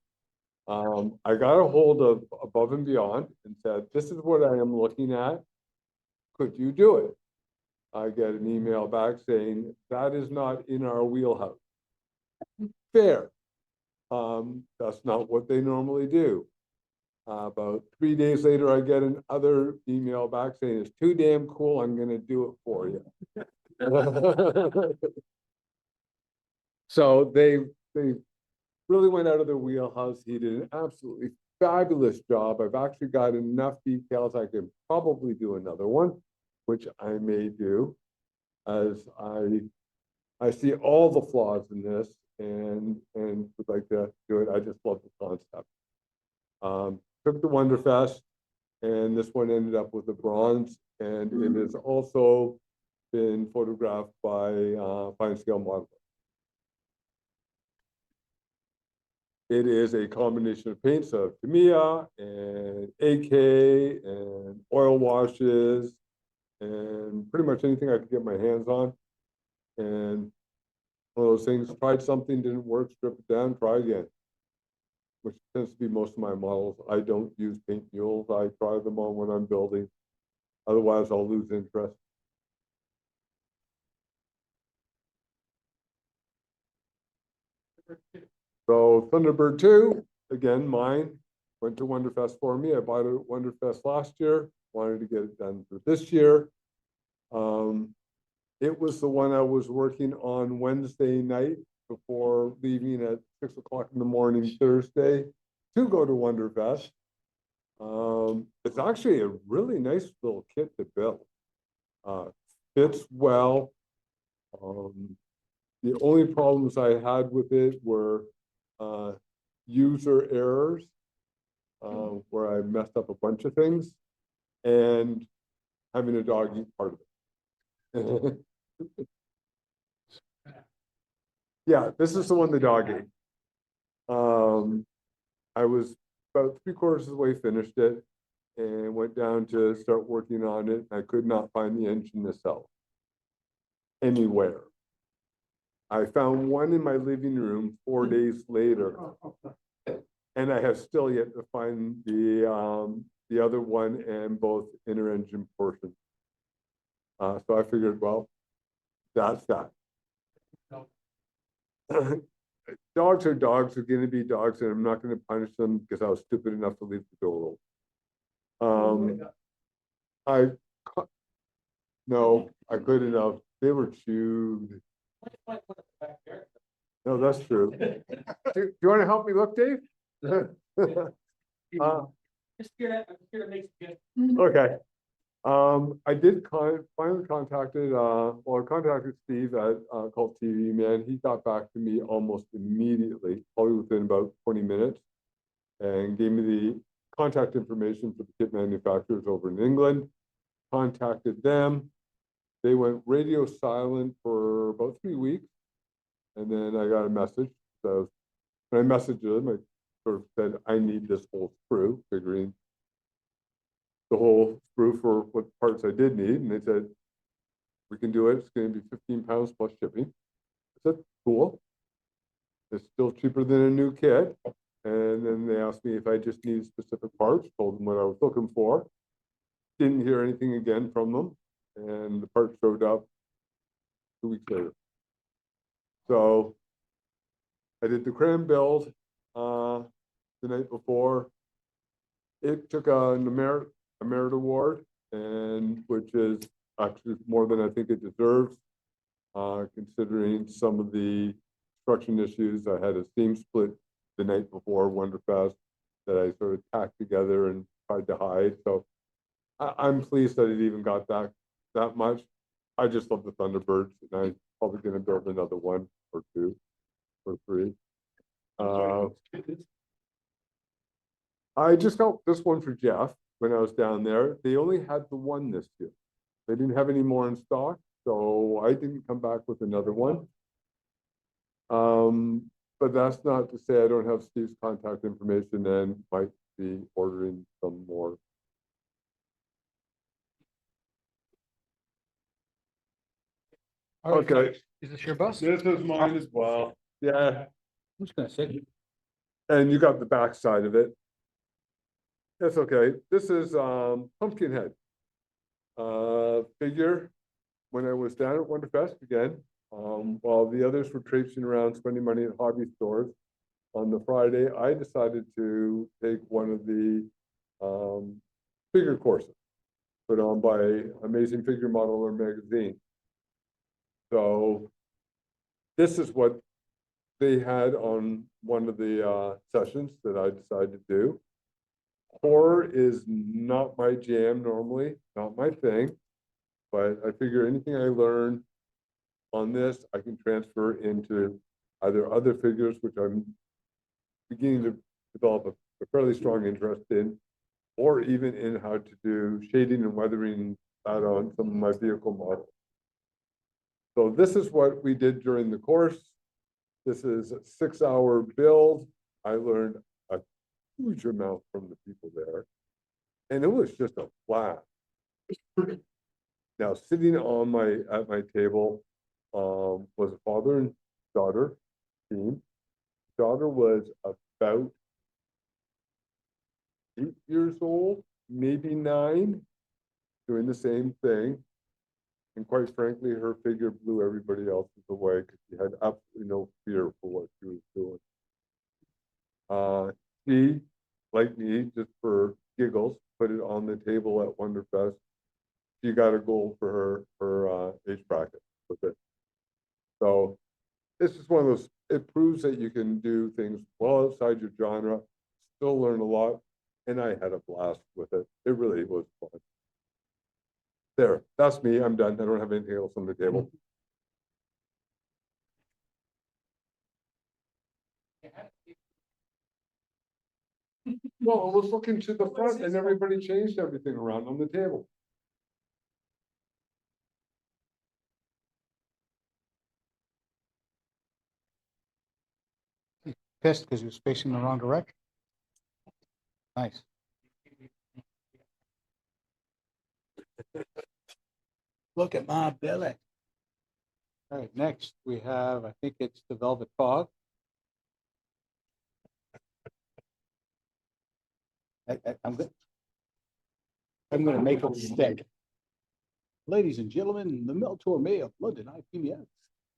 I got a hold of Above and Beyond and said, this is what I am looking at. Could you do it? I get an email back saying, that is not in our wheelhouse. Fair. That's not what they normally do. About 3 days later, I get another email back saying, it's too damn cool, I'm going to do it for you. So they really went out of their wheelhouse. He did an absolutely fabulous job. I've actually got enough details. I can probably do another one, which I may do, as I see all the flaws in this and would like to do it. I just love the concept. Took the Wonderfest, and this one ended up with a bronze, and it has also been photographed by fine scale model. It is a combination of paints of Tamiya and AK and oil washes and pretty much anything I could get my hands on. And one of those things, tried something, didn't work, strip it down, try again, which tends to be most of my models. I don't use paint mules. I try them on when I'm building. Otherwise, I'll lose interest. So Thunderbird 2, again, mine, went to Wonderfest for me. I bought it at Wonderfest last year, wanted to get it done for this year. It was the one I was working on Wednesday night before leaving at 6 o'clock in the morning Thursday to go to Wonderfest. It's actually a really nice little kit to build. Fits well. The only problems I had with it were user errors, where I messed up a bunch of things, and having a dog eat part of it. Yeah, this is the one the dog ate. I was about 3/4 of the way finished it and went down to start working on it. I could not find the engine itself anywhere. I found one in my living room 4 days later, and I have still yet to find the other one and both inner engine portions. So I figured, well, that's that. Dogs are going to be dogs, and I'm not going to punish them because I was stupid enough to leave the door open. No, I couldn't have. They were chewed. No, that's true. Do you want to help me look, Dave? Just here, I'm here to make it. Okay. I did finally contacted, I contacted Steve at Cult TV Man. He got back to me almost immediately, probably within about 20 minutes, and gave me the contact information for the kit manufacturers over in England. Contacted them. They went radio silent for about 3 weeks, and then I got a message. So when I messaged them, I sort of said, I need this whole sprue, figuring the whole sprue for what parts I did need. And they said, we can do it. It's going to be 15 pounds plus shipping. I said, cool. It's still cheaper than a new kit. And then they asked me if I just needed specific parts, told them what I was looking for. Didn't hear anything again from them. And the parts showed up 2 weeks later. So I did the cram build the night before. It took a merit award, and which is actually more than I think it deserves, considering some of the construction issues. I had a seam split the night before Wonderfest that I sort of tacked together and tried to hide. So I'm pleased that it even got that much. I just love the Thunderbirds, and I'm probably going to build another one or two or three. I just got this one for Jeff when I was down there. They only had the one this year. They didn't have any more in stock, so I didn't come back with another one. But that's not to say I don't have Steve's contact information and might be ordering some more. Okay. Is this your bus? This is mine as well. Yeah. I'm just gonna sit. And you got the back side of it. That's okay. This is Pumpkinhead figure when I was down at Wonderfest again. While the others were traipsing around spending money at hobby stores, on the Friday, I decided to take one of the figure courses put on by Amazing Figure Modeler magazine. So this is what they had on one of the sessions that I decided to do. Horror is not my jam normally, not my thing, but I figure anything I learn on this, I can transfer into either other figures, which I'm beginning to develop a fairly strong interest in, or even in how to do shading and weathering that on some of my vehicle models. So this is what we did during the course. This is a 6-hour build. I learned a huge amount from the people there, and it was just a blast. Now, sitting on at my table was a father and daughter team. Daughter was about 8 years old, maybe 9, doing the same thing. And quite frankly, her figure blew everybody else's away because she had absolutely no fear for what she was doing. She, like me, just for giggles, put it on the table at Wonderfest. She got a gold for her age bracket with it. So this is one of those, it proves that you can do things well outside your genre, Still learn a lot, and I had a blast with it. It really was fun. There, that's me. I'm done. I don't have anything else on the table. Well, I was looking to the front and everybody changed everything around on the table. Pissed because he was facing the wrong direction. Nice. Look at my belly. All right, next we have, I think it's the Velvet Fog. I'm gonna make it stick. Ladies and gentlemen, the Meltor May of London IPMS.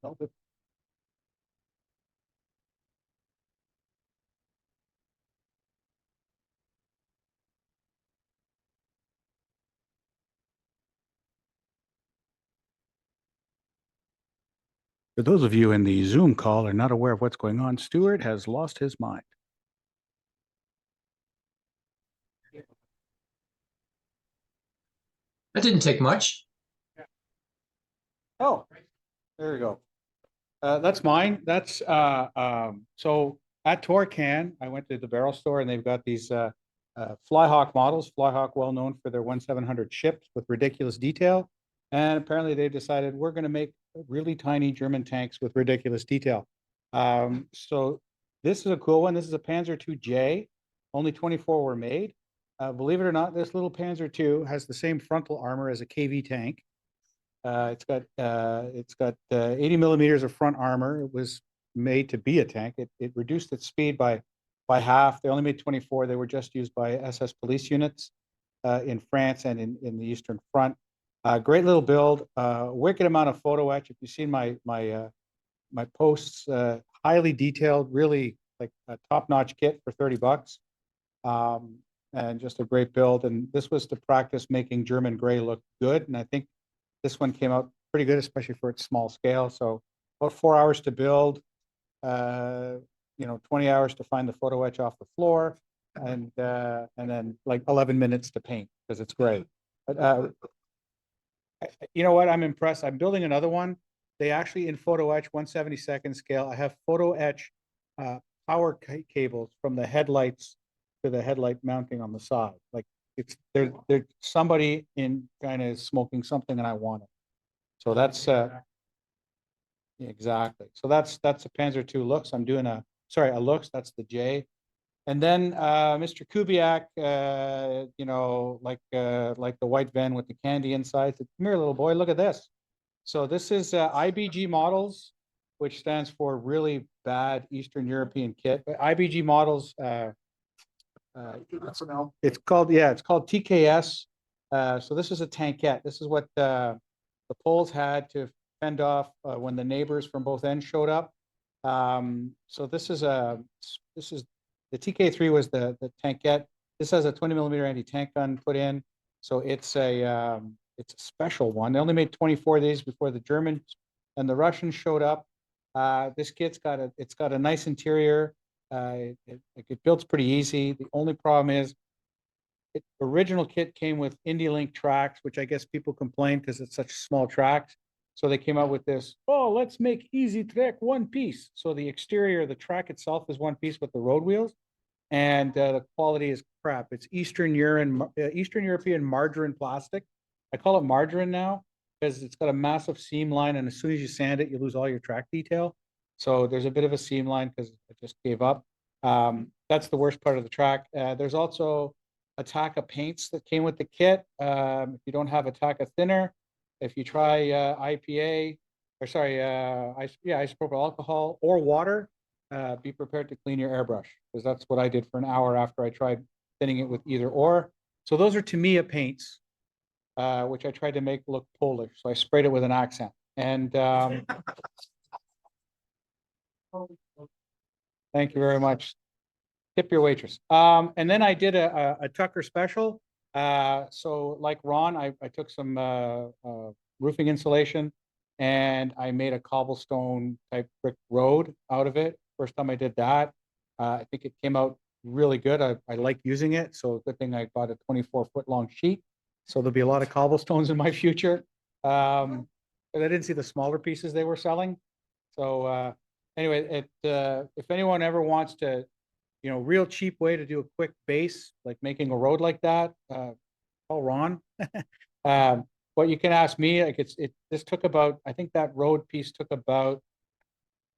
Velvet. For those of you in the Zoom call are not aware of what's going on, Stuart has lost his mind. That didn't take much. Oh, there we go. That's mine. That's so at Torcan, I went to the barrel store and they've got these Flyhawk models. Flyhawk, well known for their 1700 ships with ridiculous detail. And apparently they decided we're going to make really tiny German tanks with ridiculous detail. So this is a cool one. This is a Panzer II-J. Only 24 were made. Believe it or not, this little Panzer II has the same frontal armor as a KV tank. It's got 80 millimeters of front armor. It was made to be a tank. It reduced its speed by half. They only made 24. They were just used by SS police units in France and in the Eastern Front. Great little build. Wicked amount of photo etch. If you've seen my posts, highly detailed, really like a top-notch kit for $30. And just a great build. And this was to practice making German gray look good. And I think this one came out pretty good, especially for its small scale. So about 4 hours to build, 20 hours to find the photo etch off the floor, and then like 11 minutes to paint because it's great. But you know what? I'm impressed. I'm building another one. They actually in photo etch 1/72 scale. I have photo etch power cables from the headlights to the headlight mounting on the side. Like it's there's somebody in kind of smoking something and I want it. So that's exactly. So that's a Panzer II Lux. I'm doing a Lux, that's the J. And then Mr. Kubiak, like the white van with the candy inside. Said, come here, little boy, look at this. So this is IBG models, which stands for really bad Eastern European kit. But IBG models, it's called TKS. So this is a tankette. This is what the Poles had to fend off when the neighbors from both ends showed up. So this is the TK3 was the tankette. This has a 20 millimeter anti-tank gun put in. So it's a special one. They only made 24 of these before the Germans and the Russians showed up. This kit's got a nice interior. It builds pretty easy. The only problem is original kit came with IndyLink tracks, which I guess people complain because it's such small tracks. So they came out with this, let's make Easy Trek one piece. So the exterior, the track itself is one piece with the road wheels, and the quality is crap. It's Eastern European margarine plastic. I call it margarine now because it's got a massive seam line, and as soon as you sand it, you lose all your track detail. So there's a bit of a seam line because it just gave up. That's the worst part of the track. There's also Ataka paints that came with the kit. If you don't have Ataka thinner, if you try isopropyl alcohol or water, be prepared to clean your airbrush because that's what I did for an hour after I tried thinning it with either or. So those are Tamiya paints, which I tried to make look Polish. So I sprayed it with an accent. And thank you very much. Tip your waitress. And then I did a Tucker special. So like Ron, I took some roofing insulation and I made a cobblestone type brick road out of it. First time I did that. I think it came out really good. I like using it. So good thing I bought a 24-foot long sheet. So there'll be a lot of cobblestones in my future. But I didn't see the smaller pieces they were selling. So anyway, if anyone ever wants to, real cheap way to do a quick base, like making a road like that, call Ron. What you can ask me, like this took about, I think that road piece took about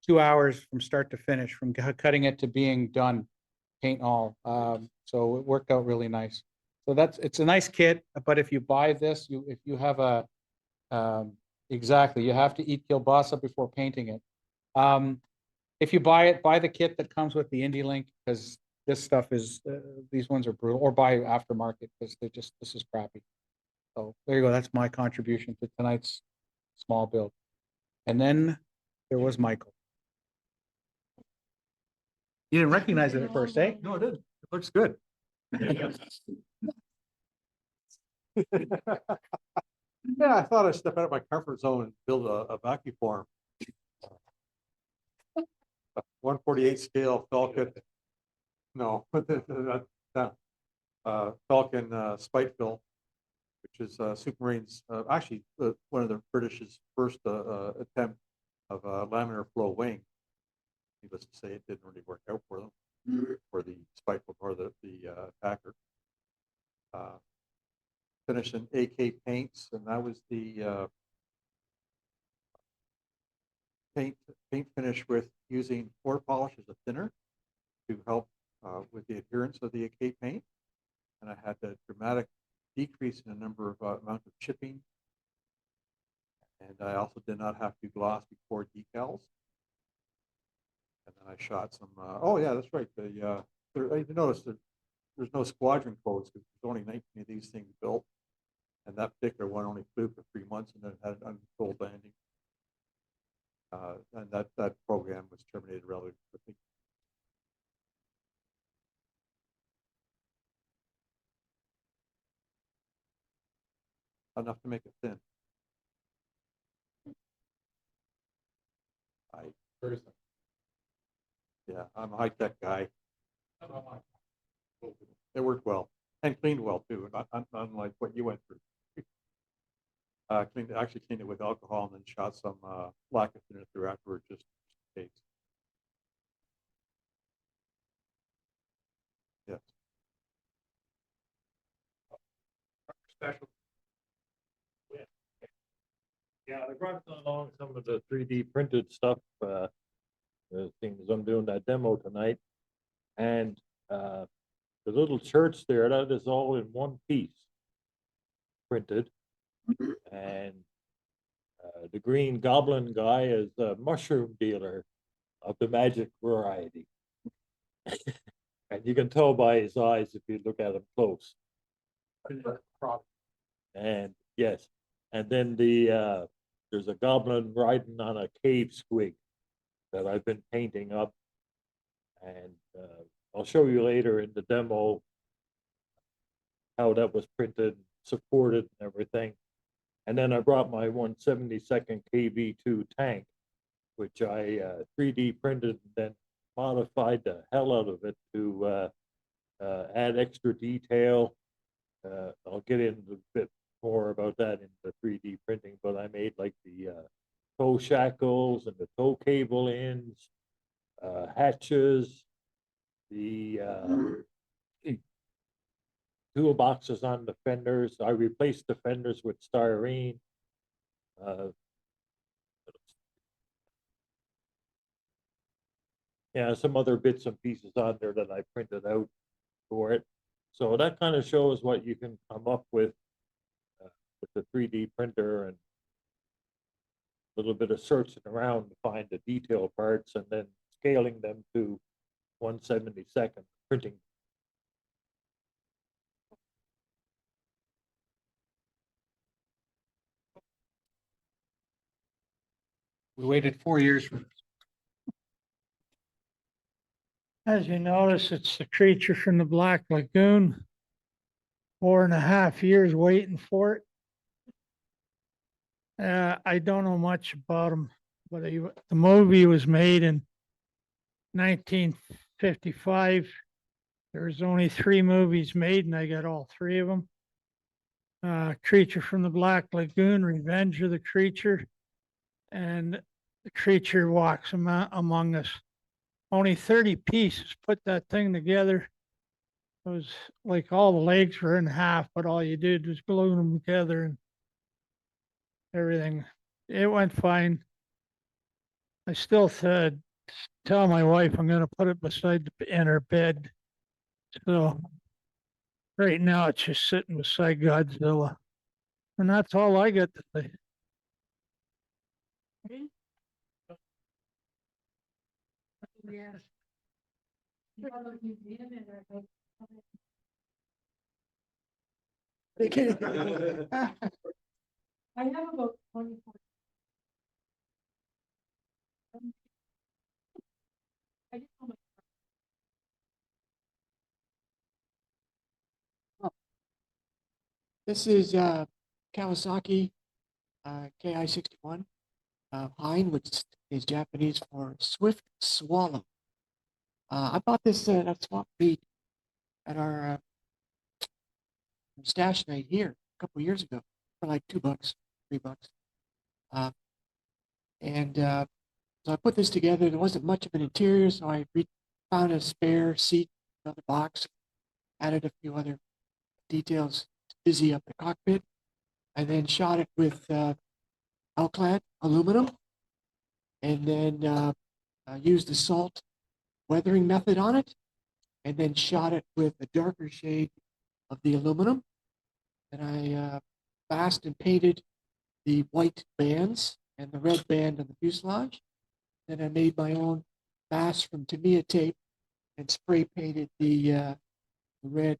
2 hours from start to finish, from cutting it to being done, paint and all. So it worked out really nice. So it's a nice kit, but if you buy this, if you have exactly, you have to eat kielbasa before painting it. If you buy it, buy the kit that comes with the Indie Link, because this stuff is, these ones are brutal, or buy aftermarket, because this is crappy. So there you go. That's my contribution to tonight's small build. And then there was Michael. You didn't recognize it at first, eh? No, it didn't. It looks good. Yeah, I thought I'd step out of my comfort zone and build a vacuum farm. 148 scale Falcon. No, Falcon spike fill, which is Supermarine's actually one of the British's first attempt of laminar flow wing. Needless to say, it didn't really work out for them, for the spike or the attacker. Finished in AK paints, and that was the paint finish with using floor polish as a thinner to help with the adherence of the AK paint. And I had a dramatic decrease in the number of amount of chipping. And I also did not have to gloss before decals. And then I shot some, oh yeah, that's right. I noticed that there's no squadron codes because there's only 19 of these things built. And that particular one only flew for 3 months and then had an uncontrolled landing. And that program was terminated relatively quickly. Enough to make it thin. Yeah, I'm a high-tech guy. It worked well and cleaned well too, unlike what you went through. Actually cleaned it with alcohol and then shot some lacquer thinner through afterward, just in case. Yes. Special. Yeah, I brought along some of the 3D printed stuff, things I'm doing that demo tonight. And the little shirts there, that is all in one piece printed. And the green goblin guy is a mushroom dealer of the magic variety. And you can tell by his eyes if you look at him close. And yes, and then there's a goblin riding on a cave squig that I've been painting up. And I'll show you later in the demo how that was printed, supported and everything. And then I brought my 1/72 KV2 tank, which I 3D printed and then modified the hell out of it to add extra detail. I'll get into a bit more about that in the 3D printing, but I made like the toe shackles and the toe cable ends, hatches, the toolboxes on the fenders. I replaced the fenders with styrene. Yeah, some other bits and pieces on there that I printed out for it. So that kind of shows what you can come up with the 3D printer, and a little bit of searching around to find the detail parts and then scaling them to 1/72 printing. We waited 4 years for this. As you notice, it's the creature from the Black Lagoon. 4.5 years waiting for it. I don't know much about him, but the movie was made in 1955. There's only 3 movies made and I got all 3 of them. Creature from the Black Lagoon, Revenge of the Creature, and The Creature Walks Among Us. Only 30 pieces, put that thing together. It was like all the legs were in half, but all you did was glue them together and everything. It went fine. I still said, tell my wife I'm gonna put it beside in her bed. So right now it's just sitting beside Godzilla. And that's all I got to say. Yes. I have about 24. I didn't know This is Kawasaki KI-61 Hein, which is Japanese for swift swallow. I bought this at a swap meet at our stash night here a couple years ago for like $2, $3. So I put this together. There wasn't much of an interior, so I found a spare seat, another box, added a few other details to busy up the cockpit, and then shot it with Alclad aluminum, and then used the salt weathering method on it, and then shot it with a darker shade of the aluminum. And I fast and painted the white bands and the red band on the fuselage. Then I made my own mask from Tamiya tape and spray painted the red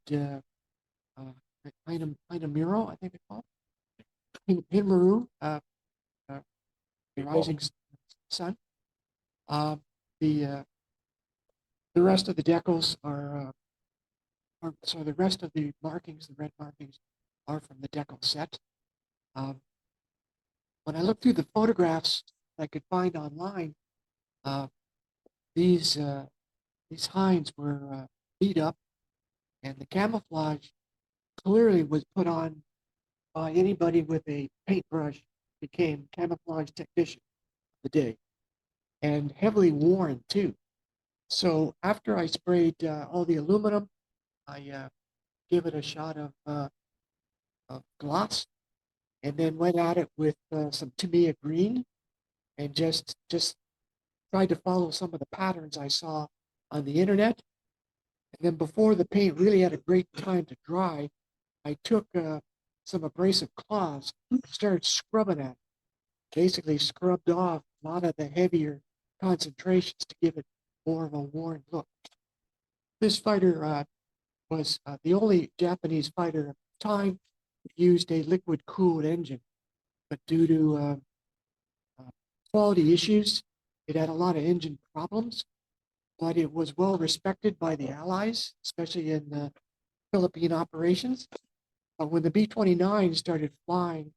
Hinamuro, I think it's called. Hinmaru, the rising sun. The rest of the decals are so the rest of the markings, the red markings, are from the decal set. When I looked through the photographs I could find online, these Hines were beat up, and the camouflage clearly was put on by anybody with a paintbrush, became camouflage technician of the day, and heavily worn too. So after I sprayed all the aluminum, I gave it a shot of gloss, and then went at it with some Tamiya green, and just tried to follow some of the patterns I saw on the internet. And then before the paint really had a great time to dry, I took some abrasive cloths, started scrubbing at it. Basically scrubbed off a lot of the heavier concentrations to give it more of a worn look. This fighter was the only Japanese fighter at the time that used a liquid cooled engine, but due to quality issues, it had a lot of engine problems, but it was well respected by the Allies, especially in the Philippine operations. When the B-29 started flying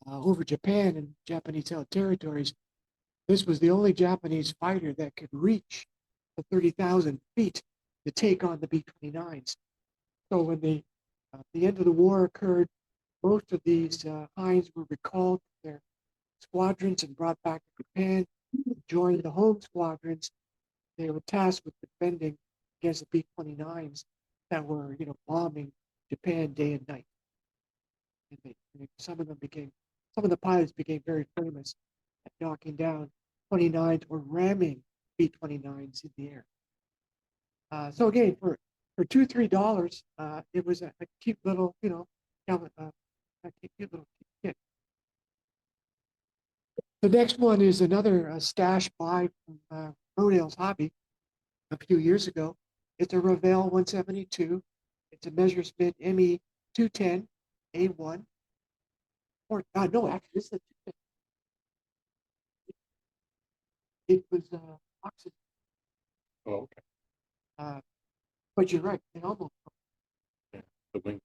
over Japan and Japanese held territories, this was the only Japanese fighter that could reach the 30,000 feet to take on the B-29s. So when the end of the war occurred, most of these Hines were recalled to their squadrons and brought back to Japan, joined the home squadrons. They were tasked with defending against the B-29s that were, bombing Japan day and night. And some of the pilots became very famous at knocking down 29s or ramming B-29s in the air. So again, for $2-3, it was a cute little, a cute little kit. The next one is another stash buy from Rodale's Hobby a few years ago. It's a Revell 172. It's a Messerschmitt ME 210 A1. Or no, actually, this is a 210. It was oxygen. Oh, okay. But you're right, it almost. Yeah, the wing.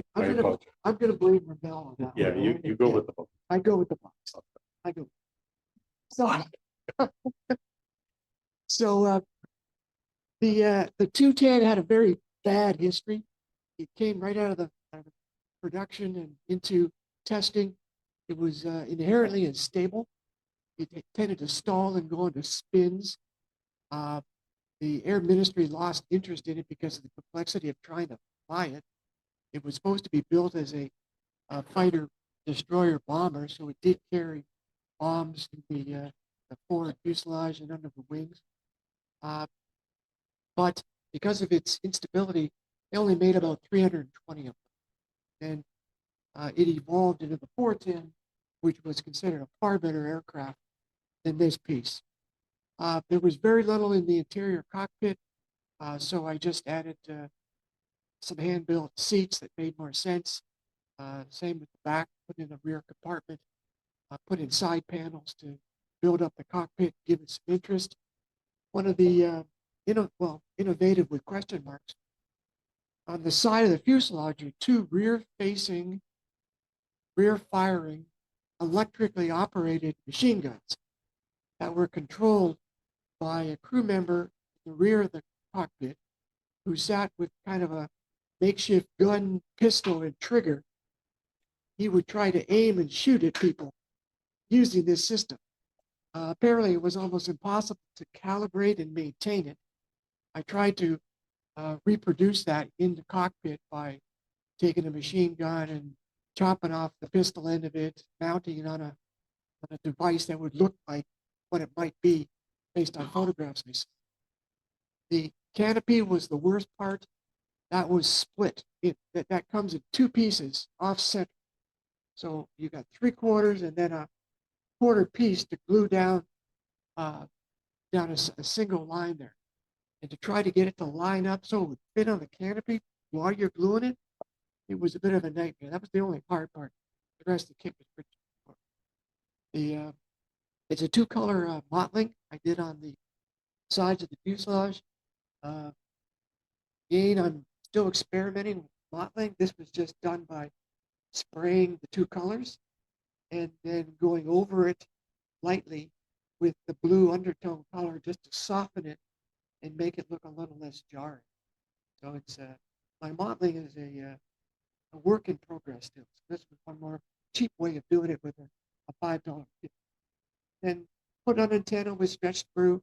I'm gonna blame Revell on that. Yeah, one. you go with the book. I go with the box. I go. So So the 210 had a very bad history. It came right out of the production and into testing. It was inherently unstable. It tended to stall and go into spins. The Air Ministry lost interest in it because of the complexity of trying to fly it. It was supposed to be built as a fighter destroyer bomber, so it did carry bombs in the forward fuselage and under the wings. But because of its instability, they only made about 320 of them. And it evolved into the 410, which was considered a far better aircraft than this piece. There was very little in the interior cockpit, so I just added some hand-built seats that made more sense. Same with the back, put in a rear compartment, put in side panels to build up the cockpit, give it some interest. One of the innovative with question marks. On the side of the fuselage are two rear-facing, rear-firing, electrically operated machine guns that were controlled by a crew member in the rear of the cockpit who sat with kind of a makeshift gun, pistol, and trigger. He would try to aim and shoot at people using this system. Apparently, it was almost impossible to calibrate and maintain it. I tried to reproduce that in the cockpit by taking a machine gun and chopping off the pistol end of it, mounting it on a device that would look like what it might be based on photographs I saw. The canopy was the worst part. That was split. That comes in two pieces offset. So you got 3/4 and then a quarter piece to glue down a single line there. And to try to get it to line up so it would fit on the canopy while you're gluing it, it was a bit of a nightmare. That was the only hard part. The rest of the kit was pretty hard. It's a two-color mottling I did on the sides of the fuselage. Again, I'm still experimenting with mottling. This was just done by spraying the two colors and then going over it lightly with the blue undertone color just to soften it and make it look a little less jarring. So it's my modeling is a work in progress still. So this was one more cheap way of doing it with a $5 kit. Then put an antenna with stretched through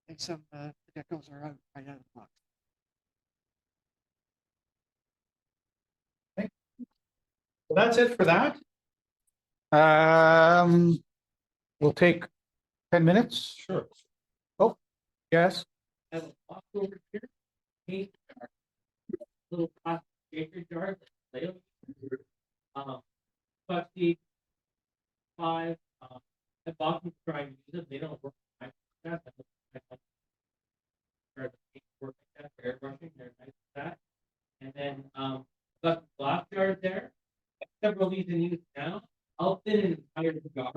and some decals are out right out of the box. Well, that's it for that. We'll take 10 minutes. Sure. Oh, yes. Have a box over here, paint jar, little plastic shaker jar, layout. But the 5, I bought them to try and use them. They don't work. Work like that for airbrushing. They're nice for that. And then got the glass jars there. Several of these in use now. I'll fit an entire jar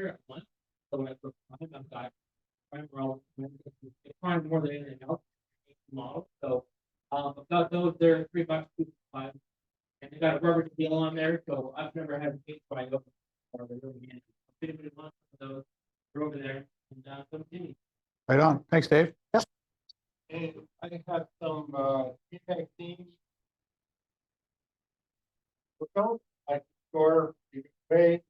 at once. So when I put time, I've got prime more than anything else. Model. So I've got those there, $3, 2 and they got a rubber seal on there. So I've never had a paint dry open or they're really handy. I'll fit them in one of those. They're over there and continue. Right on. Thanks, Dave. Yep. And I have some feedback themes. I store away,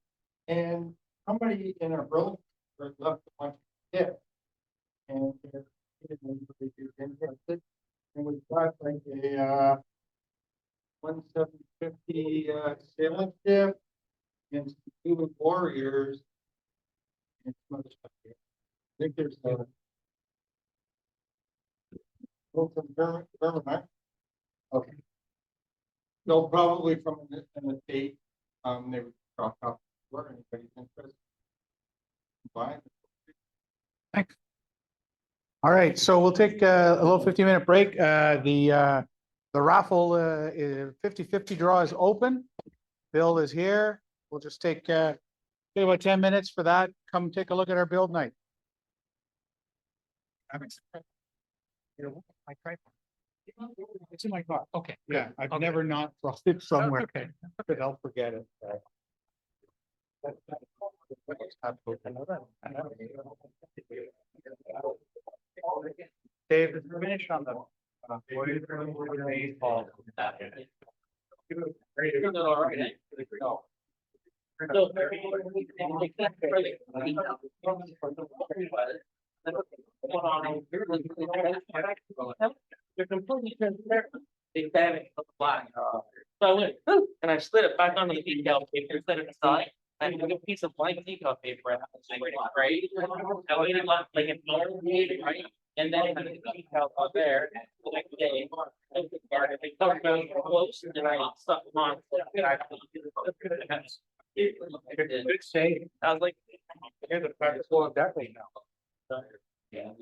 and somebody in our building left a bunch of tips. And interested, and we got like a 1750 sailing ship and some human warriors and some other stuff here. I think there's a Vermont. Okay. No, probably from an estate. They were dropped off where anybody's interested. Buying. Thanks. All right, so we'll take a little 15-minute break. The raffle 50-50 draw is open. Bill is here. We'll just take about 10 minutes for that. Come take a look at our build night. My tripod. It's in my car. Okay. Yeah, I've Okay. never not brought it somewhere. Okay. But I'll forget it. Dave, is there finish on the? Baseball. They're completely transparent. They panic of black. So I went, "Ooh," and I slid it back onto the decal paper, set it aside. I took a piece of blank decal paper. I waited, right? I waited like an hour, right? And then I had the decal out there. The next day, they covered me close and I stuck them on. Good save. I was like, Here's the practice one definitely now. yeah.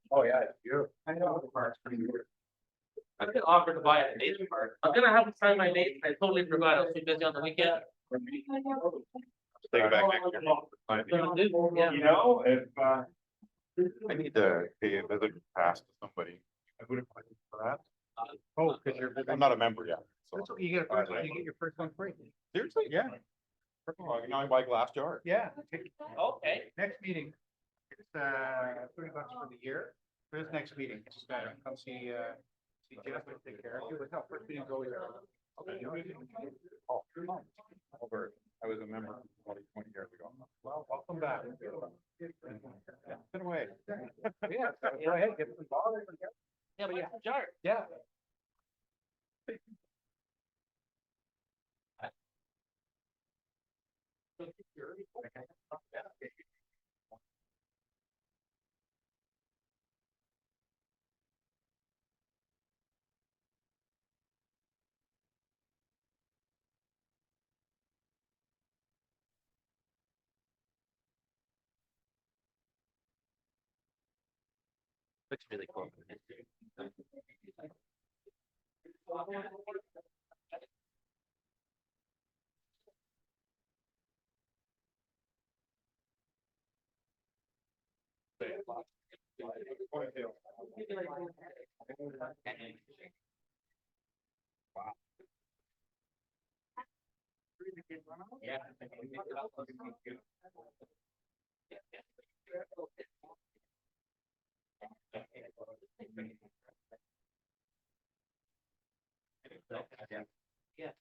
Oh, yeah, it's beautiful. I know the park's pretty good. I've been offered to buy a base park. I'm gonna have to sign my dates. I totally forgot. I was too busy on the weekend. Take it back next year. Yeah. You know, if, I need to pay a visit pass to somebody, I would have applied for that. Oh, because I'm not a member yet, so. That's what you get, you get your first one free. Seriously? Yeah. Now I buy glass jar. Yeah. Okay. Next meeting, it's $30 for the year. For this next meeting, just come see Jeff and take care of you. With how first meeting's always. Oh, over, I was a member 20 years ago. Well, welcome back. Been away. Yeah, so go ahead, get involved. Yeah, but yeah, jar. Yeah. Looks really cool. Yeah. Yeah.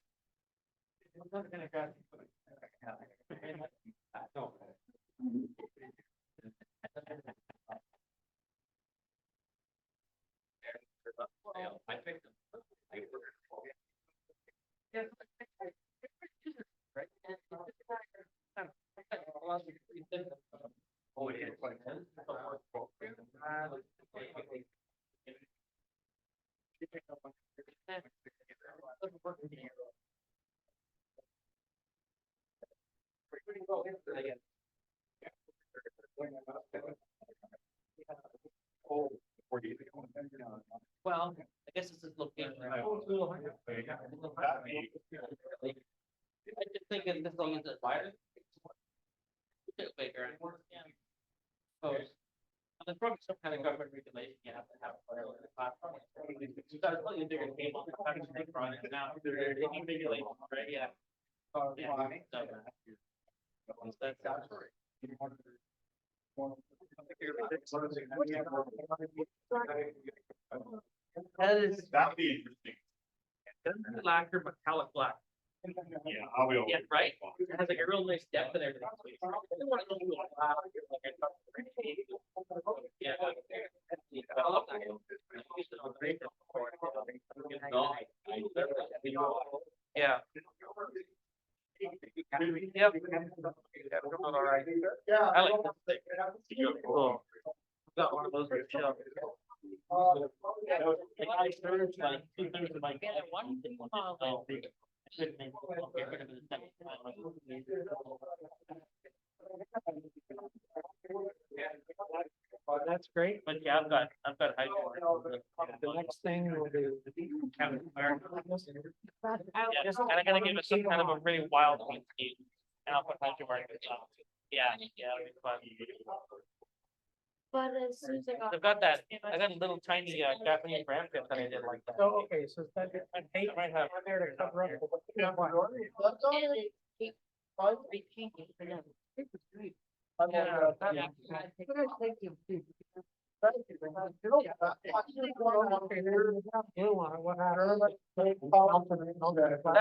I'm not gonna grab. No. I picked them. Oh, it is. Well, I guess it's his location. I just think it's this long as it's wider. Bit bigger. Yeah. So, there's probably some kind of government regulation you have to have. For the platform. You got a slightly bigger cable. Now, there's any regulation, right? Yeah. Yeah. So, that's right. That is. That'd be interesting. Lacquer, metallic black. Yeah, I'll be over. Yeah, right? It has like a real nice depth and everything. Yeah. I love that. Yeah. Yep. All right. I like this thing. Cool. Got one of those for sure. Like I started like 2/3 of my. That's great. But yeah, I've got hydro. The next thing will be. Cabin fire. Yeah, and I gotta give it some kind of a really wild landscape. And I'll put hydro mark on top. Yeah, it'll be fun. But as soon as I got. I've got that, I got a little tiny Japanese brand kit that I did like that. Oh, okay, so that, I hate might have. there to cover up. Repainting for them. That's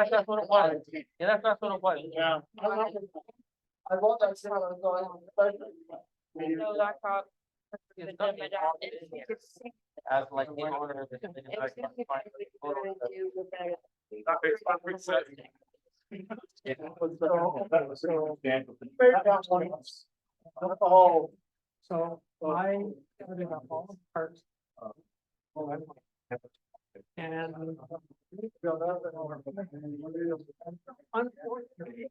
just what it was. Yeah, that's not what it was. Yeah. I bought that sound, I thought. As like the owner of the. Oh, so I counted up all the parts. And. Unfortunately.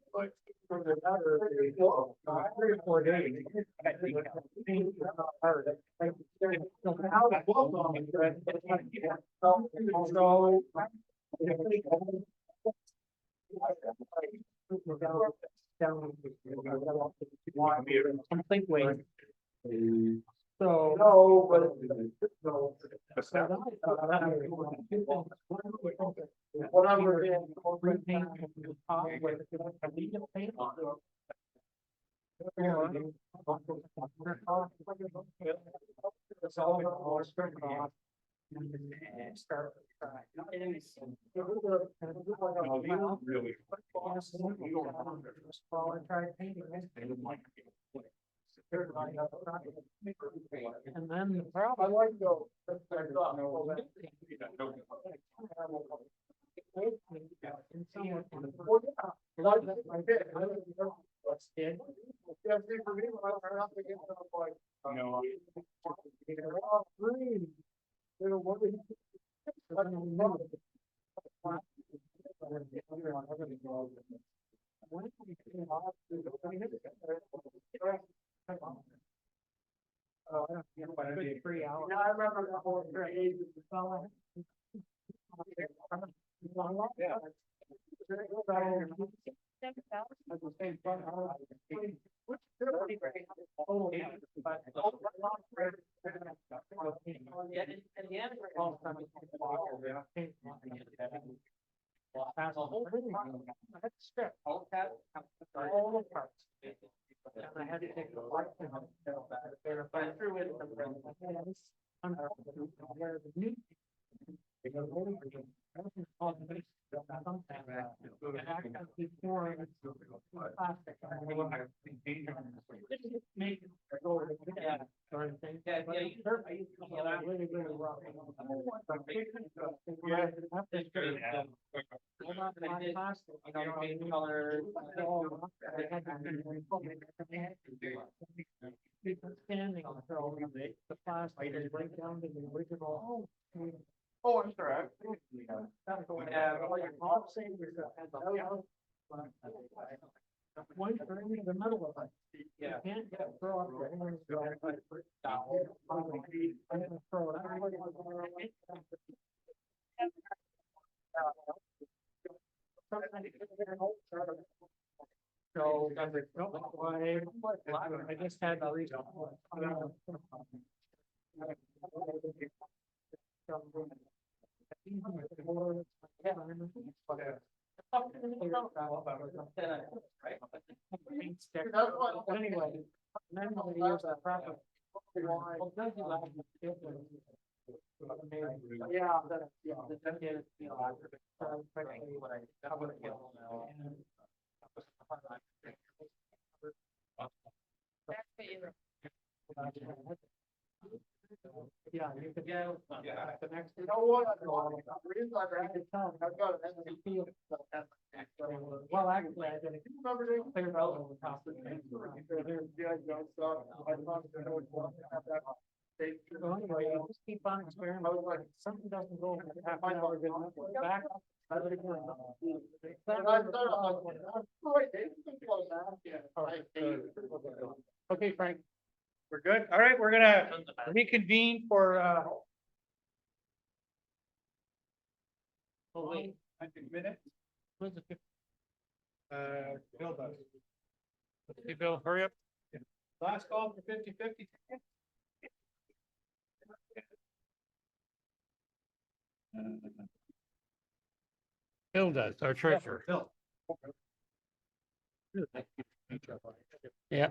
For the matter of 3 or 4 days. Completely. So. No, but. Whatever it is. It's all straight off. And start. Really. And then the problem. I like to go. Good 3 hours. Yeah, I remember the whole age of the song. Yeah. All the parts. And I had to take the light and verify through it. Where the new. Standing on the plastic and break down to the original. Oh, I'm sorry. One for in the middle of it. You can't get throw up your hands. Throw it out. So, I just had to read. Anyway, then we use that proper. Yeah, yeah, you could go. The next. You know what? I've got an MVP. Well, actually, I did. Remember they cleared out over the top of the thing. So anyway, you just keep on experimenting. Something doesn't go half an hour, good enough. Back. Okay, Frank. We're good. All right, we're gonna reconvene for Oh, wait. I think minutes. Bill does. Hey, Bill, hurry up. Last call for 50-50. Bill does, our treasurer. Bill. Yeah.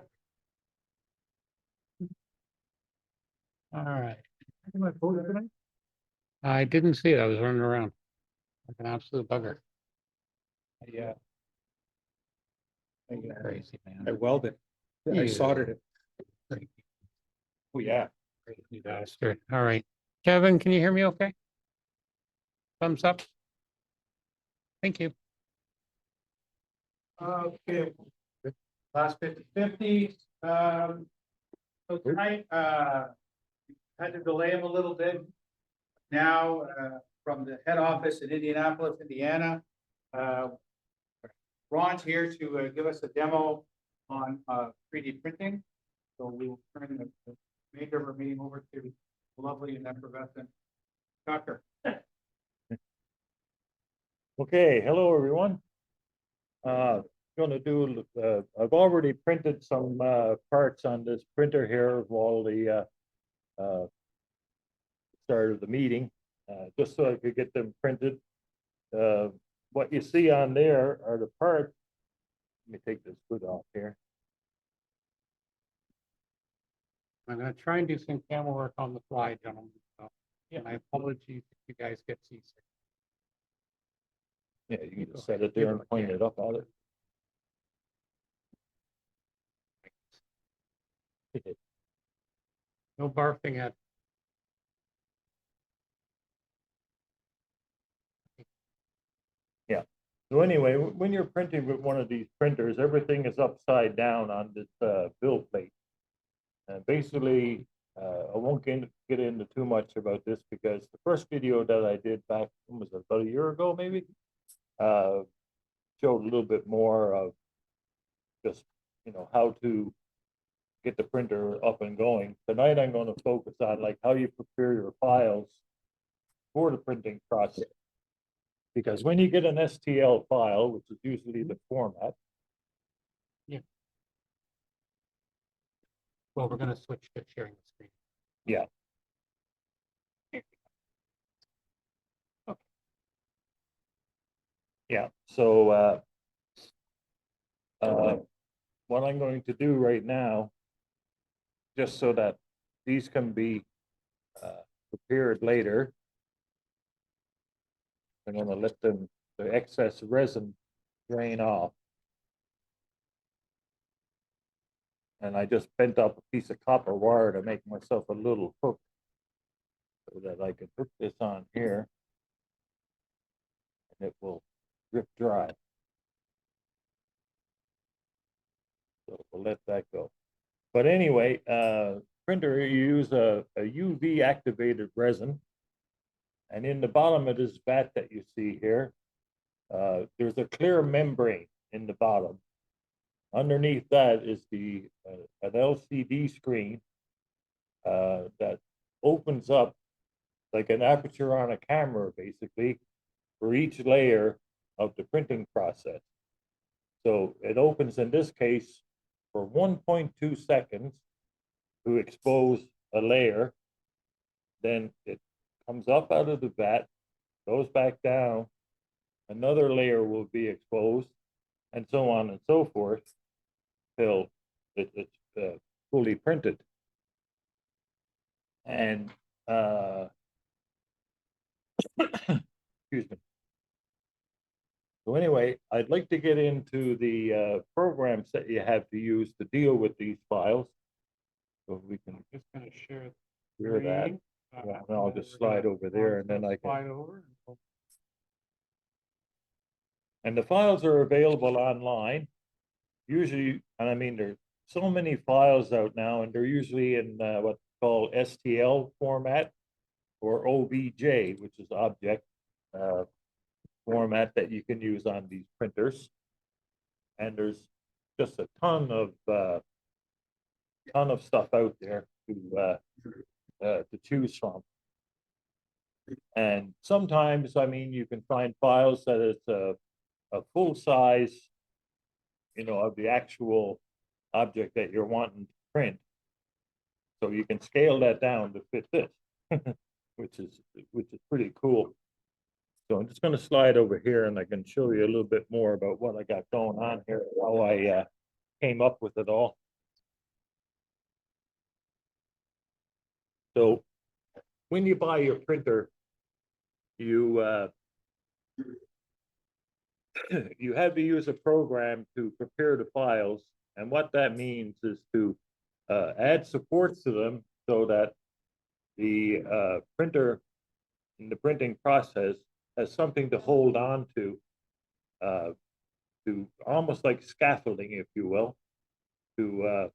All right. I didn't see it. I was running around like an absolute bugger. Yeah. Crazy, I man. welded. I You soldered it. crazy Oh, yeah. bastard. All right. Kevin, can you hear me okay? Thumbs up. Thank you. Okay. Last 50/50. So tonight, had to delay him a little bit. Now, from the head office in Indianapolis, Indiana. Ron's here to give us a demo on 3D printing. So we will turn the major of our meeting over to the lovely and effervescent Tucker. Okay, hello, everyone. Gonna do, I've already printed some parts on this printer here while the start of the meeting, just so I could get them printed. What you see on there are the parts. Let me take this hood off here. I'm gonna try and do some camera work on the fly, gentlemen. So, yeah, my apologies if you guys get seasick. Yeah, you can just set it there and point it up at it. No barfing at. Yeah. So anyway, when you're printing with one of these printers, everything is upside down on this build plate. And basically, I won't get into too much about this because the first video that I did back, when was it, about a year ago, maybe? Showed a little bit more of just, how to get the printer up and going. Tonight, I'm going to focus on like how you prepare your files for the printing process. Because when you get an STL file, which is usually the format. Yeah. Well, we're gonna switch to sharing the screen. Yeah. Okay. Yeah, so what I'm going to do right now, just so that these can be prepared later, I'm going to let the excess resin drain off. And I just bent up a piece of copper wire to make myself a little hook so that I can put this on here and it will drip dry. So we'll let that go. But anyway, printer, you use a UV activated resin. And in the bottom of this vat that you see here, there's a clear membrane in the bottom. Underneath that is an LCD screen that opens up like an aperture on a camera, basically, for each layer of the printing process. So it opens in this case for 1.2 seconds to expose a layer. Then it comes up out of the vat, goes back down, another layer will be exposed, and so on and so forth till it's fully printed. And excuse me. So anyway, I'd like to get into the programs that you have to use to deal with these files. So we can Just gonna share hear that. screen, Yeah, and I'll just slide over there and then I can. slide over. And the files are available online. Usually, and I mean, there's so many files out now, and they're usually in what's called STL format or OBJ, which is object format that you can use on these printers. And there's just a ton of stuff out there to choose from. And sometimes, I mean, you can find files that it's a full size, of the actual object that you're wanting to print. So you can scale that down to fit this, which is pretty cool. So I'm just going to slide over here and I can show you a little bit more about what I got going on here, how I came up with it all. So when you buy your printer, you you have to use a program to prepare the files. And what that means is to add supports to them so that the printer in the printing process has something to hold on to almost like scaffolding, if you will, to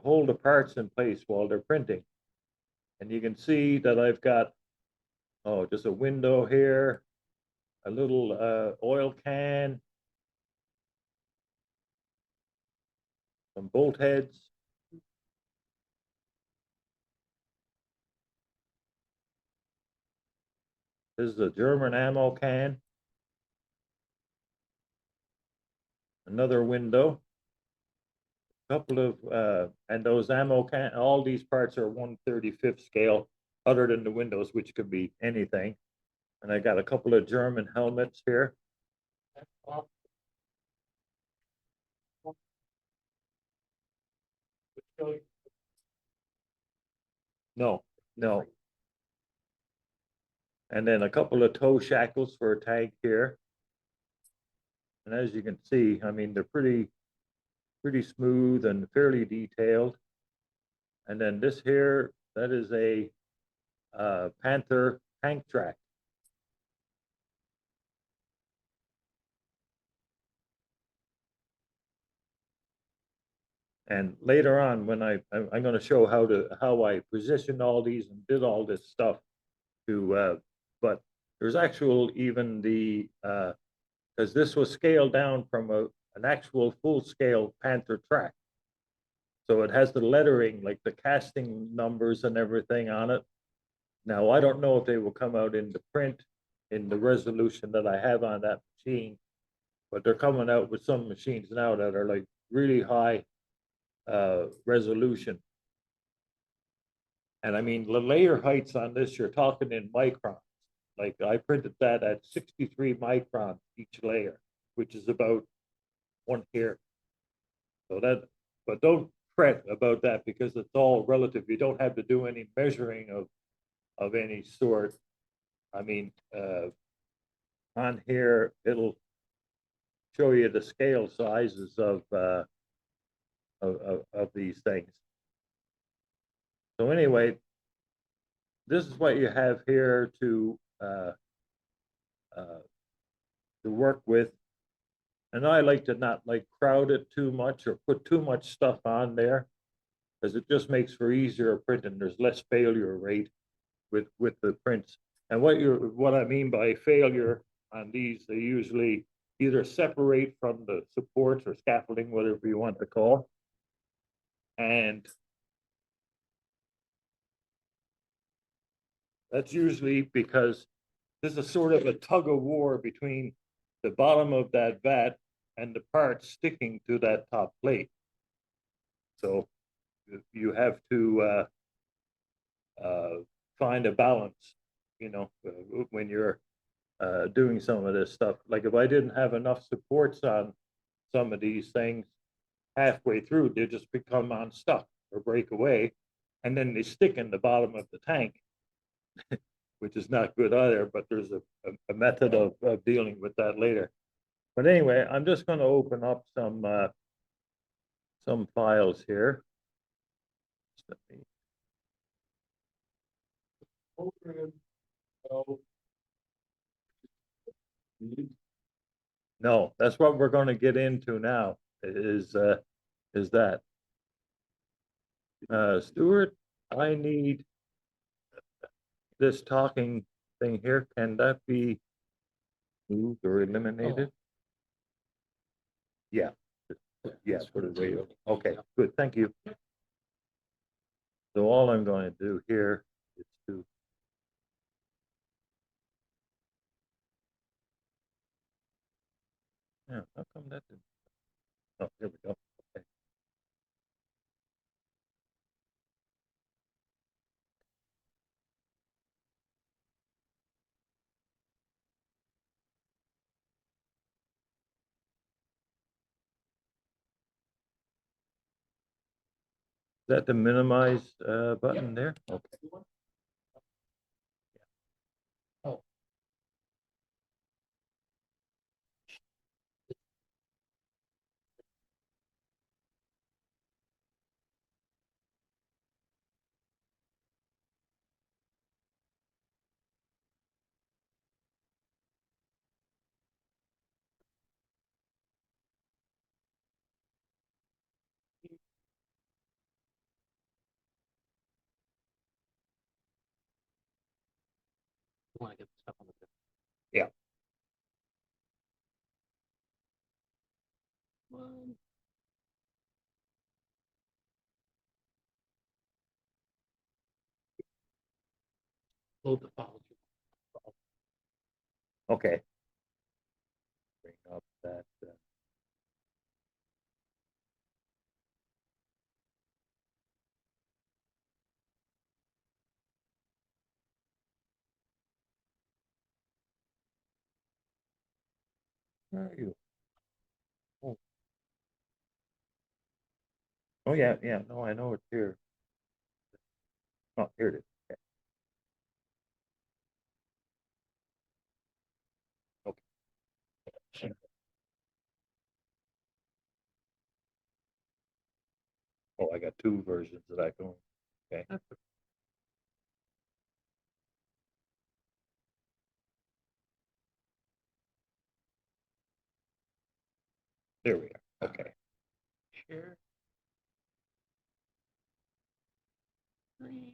hold the parts in place while they're printing. And you can see that I've got, oh, just a window here, a little oil can, some bolt heads. This is a German ammo can. Another window. Couple of, and those ammo can, all these parts are 1/35 scale, other than the windows, which could be anything. And I got a couple of German helmets here. No, no. And then a couple of toe shackles for a tank here. And as you can see, I mean, they're pretty smooth and fairly detailed. And then this here, that is a Panther tank track. And later on, when I'm going to show how I positioned all these and did all this stuff to, but there's actual even the, because this was scaled down from an actual full-scale Panther track. So it has the lettering, like the casting numbers and everything on it. Now, I don't know if they will come out in the print in the resolution that I have on that machine, but they're coming out with some machines now that are like really high resolution. And I mean, the layer heights on this, you're talking in microns. Like I printed that at 63 microns each layer, which is about one hair. So that, but don't fret about that because it's all relative. You don't have to do any measuring of any sort. I mean, on here, it'll show you the scale sizes of these things. So anyway, this is what you have here to work with. And I like to not like crowd it too much or put too much stuff on there because it just makes for easier printing. There's less failure rate with the prints. And what I mean by failure on these, they usually either separate from the supports or scaffolding, whatever you want to call. And that's usually because this is sort of a tug of war between the bottom of that vat and the parts sticking to that top plate. So you have to find a balance, you know, when you're doing some of this stuff. Like if I didn't have enough supports on some of these things halfway through, they just become unstuck or break away, and then they stick in the bottom of the tank, which is not good either, but there's a method of dealing with that later. But anyway, I'm just going to open up some files here. No, that's what we're going to get into now. Is that Stuart? I need this talking thing here. Can that be moved or eliminated? Yeah. Yeah, put it away. Okay, good, thank you. So all I'm going to do here is to how come that didn't? Oh, here we go. Okay. that the minimize button there? Okay. Want to get the stuff on the. Yeah. Load the file. Okay. Bring up that. Where are you? Oh. Oh, yeah, yeah, no, I know it's here. Oh, here it is. Okay. Okay. Oh, I got two versions of that going. Okay. There we are. Okay. Share. Screen.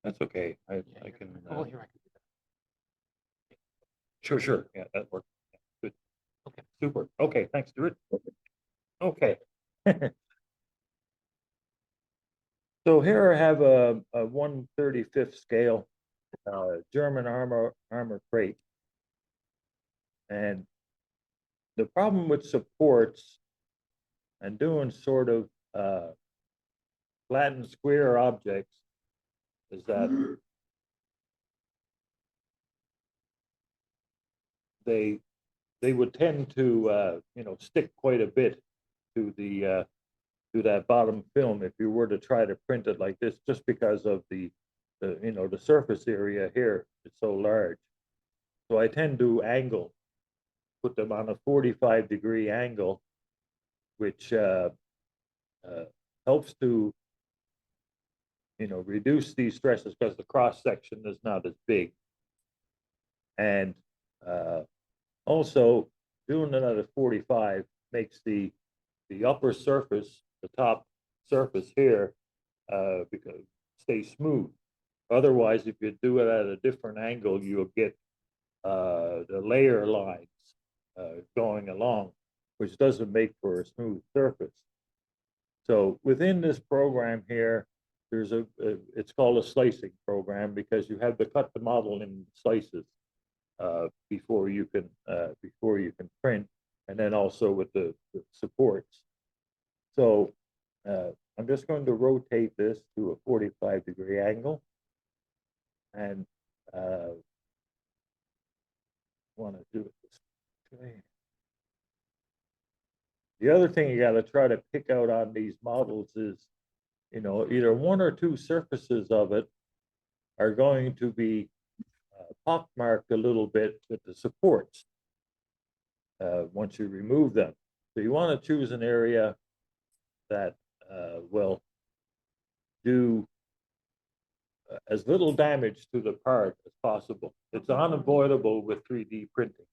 That's okay. I can. Oh, here I can do that. Sure, sure. Yeah, that works. Yeah, good. Okay. Super. Okay, thanks, Stuart. Okay. So here I have a 1/35 scale German armor crate. And the problem with supports and doing sort of flat and square objects is that they would tend to stick quite a bit to the to that bottom film if you were to try to print it like this, just because of the surface area here is so large. So I tend to put them on a 45-degree angle, which helps to reduce these stresses because the cross section is not as big. And also doing it at a 45 makes the upper surface, the top surface here, because stay smooth. Otherwise, if you do it at a different angle, you'll get the layer lines going along, which doesn't make for a smooth surface. So within this program here, there's it's called a slicing program because you have to cut the model in slices before you can print, and then also with the supports. So I'm just going to rotate this to a 45-degree angle, and want to do it this way. The other thing you got to try to pick out on these models is, either one or two surfaces of it are going to be pockmarked a little bit with the supports once you remove them. So you want to choose an area that will do as little damage to the part as possible. It's unavoidable with 3D printing.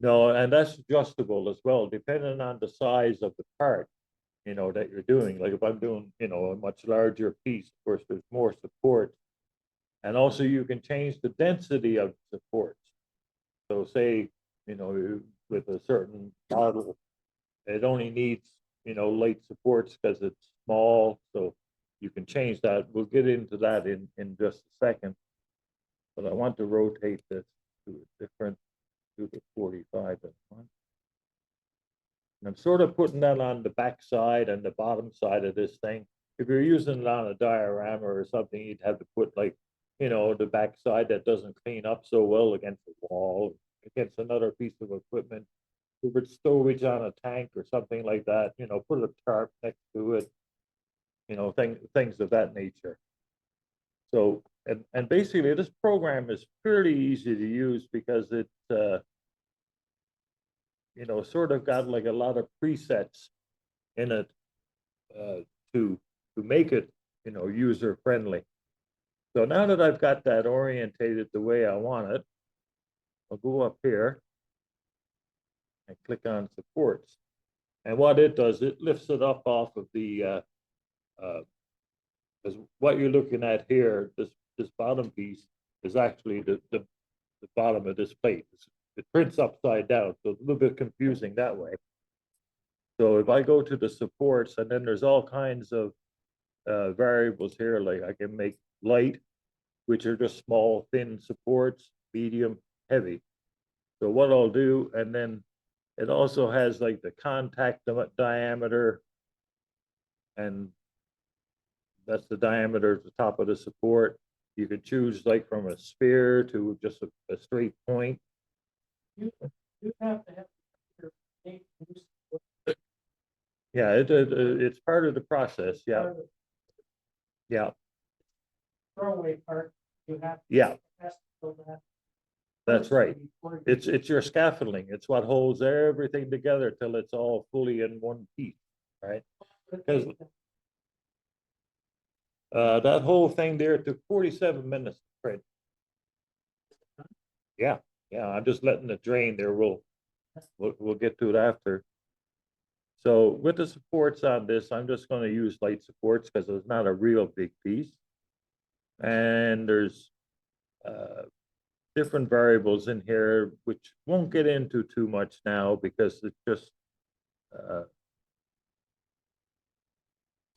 No, and that's adjustable as well, depending on the size of the part, that you're doing. Like if I'm doing, a much larger piece, of course, there's more support. And also you can change the density of supports. So say, with a certain model, it only needs, light supports because it's small. So you can change that. We'll get into that in just a second. But I want to rotate this to a different, to the 45 at once. I'm sort of putting that on the back side and the bottom side of this thing. If you're using it on a diorama or something, you'd have to put like, you know, the back side that doesn't clean up so well against the wall, against another piece of equipment. If it's storage on a tank or something like that, you know, put a tarp next to it, you know, things of that nature. So, and basically this program is fairly easy to use because it's, you know, sort of got like a lot of presets in it to make it, you know, user friendly. So now that I've got that orientated the way I want it, I'll go up here and click on supports. And what it does, it lifts it up off of the, because what you're looking at here, this bottom piece is actually the bottom of this plate. It prints upside down, so it's a little bit confusing that way. So if I go to the supports, and then there's all kinds of variables here, like I can make light, which are just small, thin supports, medium, heavy. So what I'll do, and then it also has like the contact diameter, and that's the diameter at the top of the support. You could choose like from a sphere to just a straight point. You have to have your name used. Yeah, it's part of the process. Yeah. Yeah. Throwaway part, you have. Yeah. has to fill that That's first right. before you- It's your scaffolding. It's what holds everything together till it's all fully in one piece, right? Because that whole thing there took 47 minutes to print. Yeah, yeah. I'm just letting it drain there. We'll get to it after. So with the supports on this, I'm just going to use light supports because it's not a real big piece. And there's different variables in here, which won't get into too much now because it's just,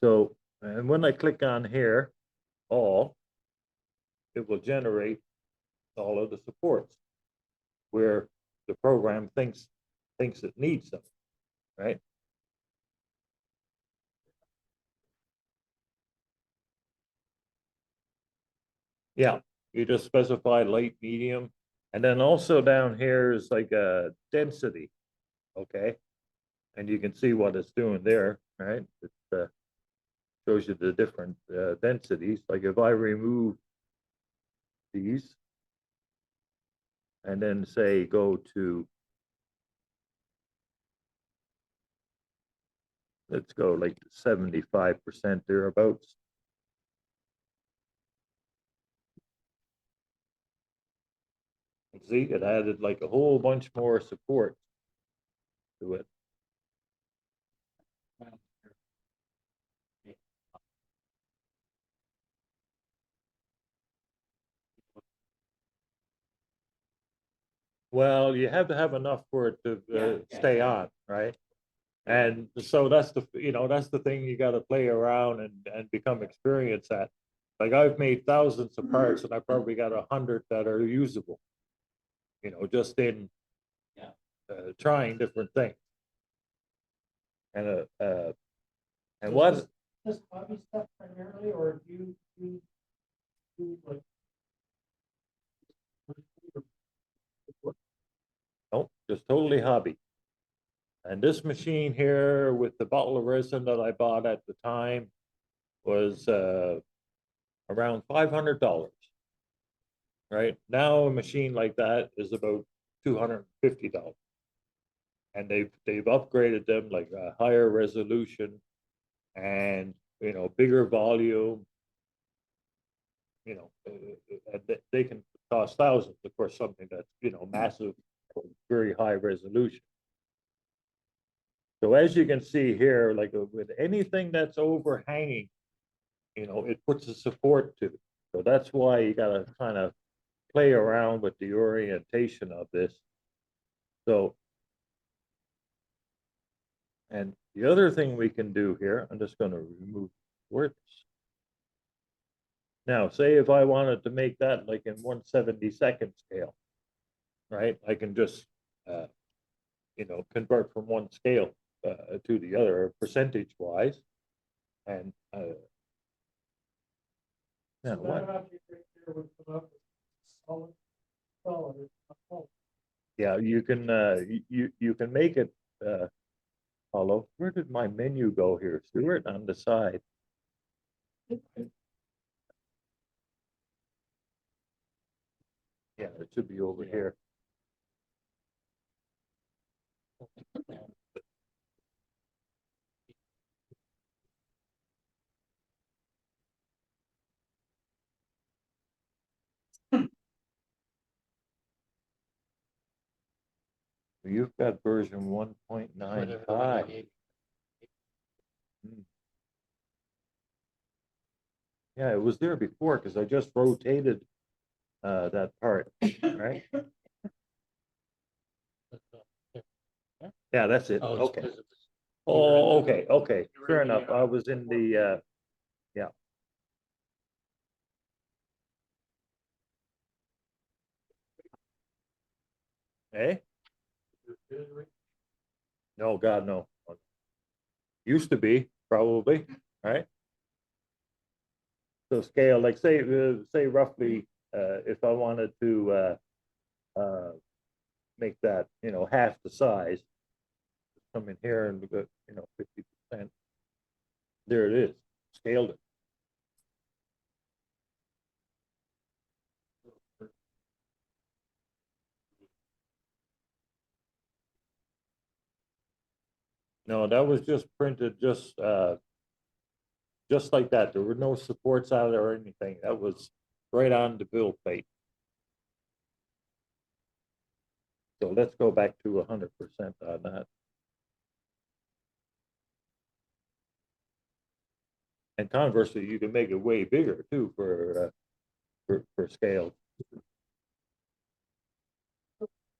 so, and when I click on here, all, it will generate all of the supports where the program thinks it needs them, right? Yeah, you just specify light, medium, and then also down here is like a density, okay? And you can see what it's doing there, right? It shows you the different densities. Like if I remove these and then say go to, let's go like 75% thereabouts. See, it added like a whole bunch more support to it. Well, you have to have enough for it to stay on, right? And so that's the, you know, that's the thing you got to play around and become experienced at. Like I've made thousands of parts and I probably got 100 that are usable, you know, just in trying different things. And what? This hobby stuff primarily, or do you like? Nope, just totally hobby. And this machine here with the bottle of resin that I bought at the time was around $500. Right now, a machine like that is about $250, and they've upgraded them like a higher resolution, and you know, bigger volume. You know, and they can cost thousands. Of course, something that's, you know, massive, very high resolution. So as you can see here, like with anything that's overhanging, you know, it puts a support to it. So that's why you got to kind of play around with the orientation of this. So, and the other thing we can do here, I'm just going to remove words. Now, say if I wanted to make that like in 1/72 scale, right? I can just, you know, convert from one scale. to the other percentage wise. And now So what? that object right there would come up with solid, solid, it's not hollow. Yeah, you can you can make it hollow. Where did my menu go here, Stuart? On the side. Yeah, it should be over here. You've got version 1.95. Yeah, it was there before because I just rotated that part, right? Yeah, that's it. Oh, it's Okay. 'cause it was- Oh, okay, okay. Fair enough. I was in the yeah. Eh? No, God, no. Used to be, probably, right? So scale, like say roughly, if I wanted to make that, you know, half the size, come in here and go, you know, 50%. There it is, scaled it. No, that was just printed just like that. There were no supports out or anything. That was right on the build plate. So let's go back to 100% on that. And conversely, you can make it way bigger too for scale.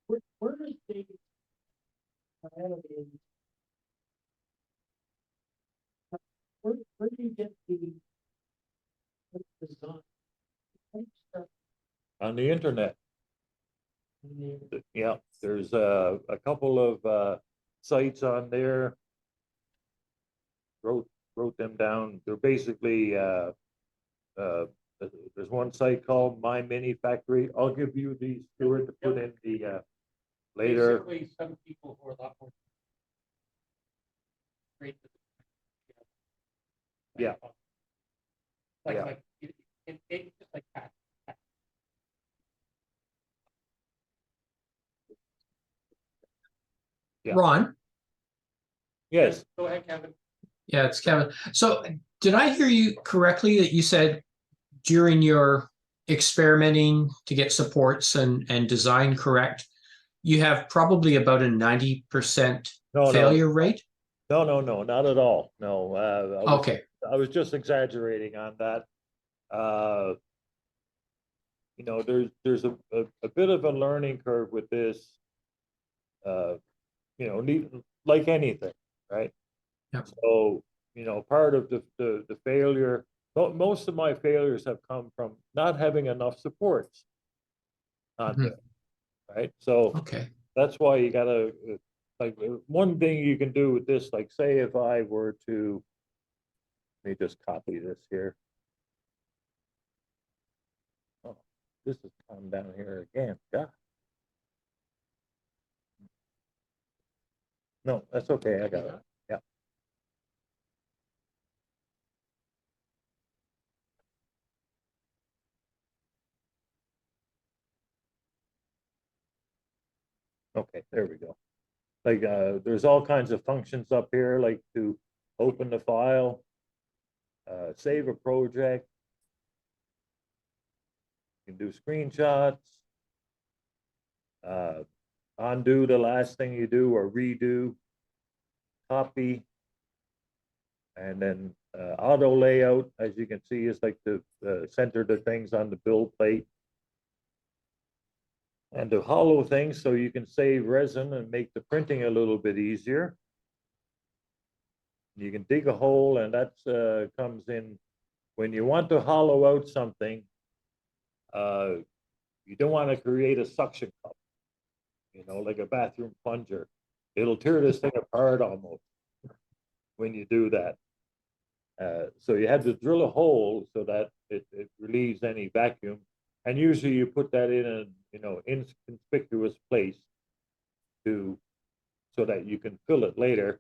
Where does the reality, where do you get the design? How do you start On the internet. Yeah, there's a couple of sites on there. Wrote them down. They're basically there's one site called My Mini Factory. I'll give you these, Stuart, to put in the later. Basically, some people who are a lot more. Great. Yeah. Like, Yeah. like, it's just like that. Yeah. Ron? Yes. Go ahead, Kevin. Yeah, it's Kevin. So did I hear you correctly that you said during your experimenting to get supports and design correct, you have probably about a 90% No, failure rate? No, not at all. No. Okay. I was just exaggerating on that. You know, there's a bit of a learning curve with this. You know, like anything, right? Yep. So, you know, part of the failure, most of my failures have come from not having enough supports on there, right? So okay, that's why you gotta, like, one thing you can do with this, like, say if I were to, let me just copy this here. Oh, this is come down here again, God. No, that's okay, I got it, yeah. Okay, there we go. Like, there's all kinds of functions up here, like to open the file, save a project. You can do screenshots, undo the last thing you do or redo, copy, and then auto layout, as you can see, is like to center the things on the build plate. And to hollow things so you can save resin and make the printing a little bit easier. You can dig a hole, and that comes in when you want to hollow out something. You don't want to create a suction cup, you know, like a bathroom plunger. It'll tear this thing apart almost. when you do that. So you have to drill a hole so that it relieves any vacuum. And usually you put that in a, inconspicuous place so that you can fill it later.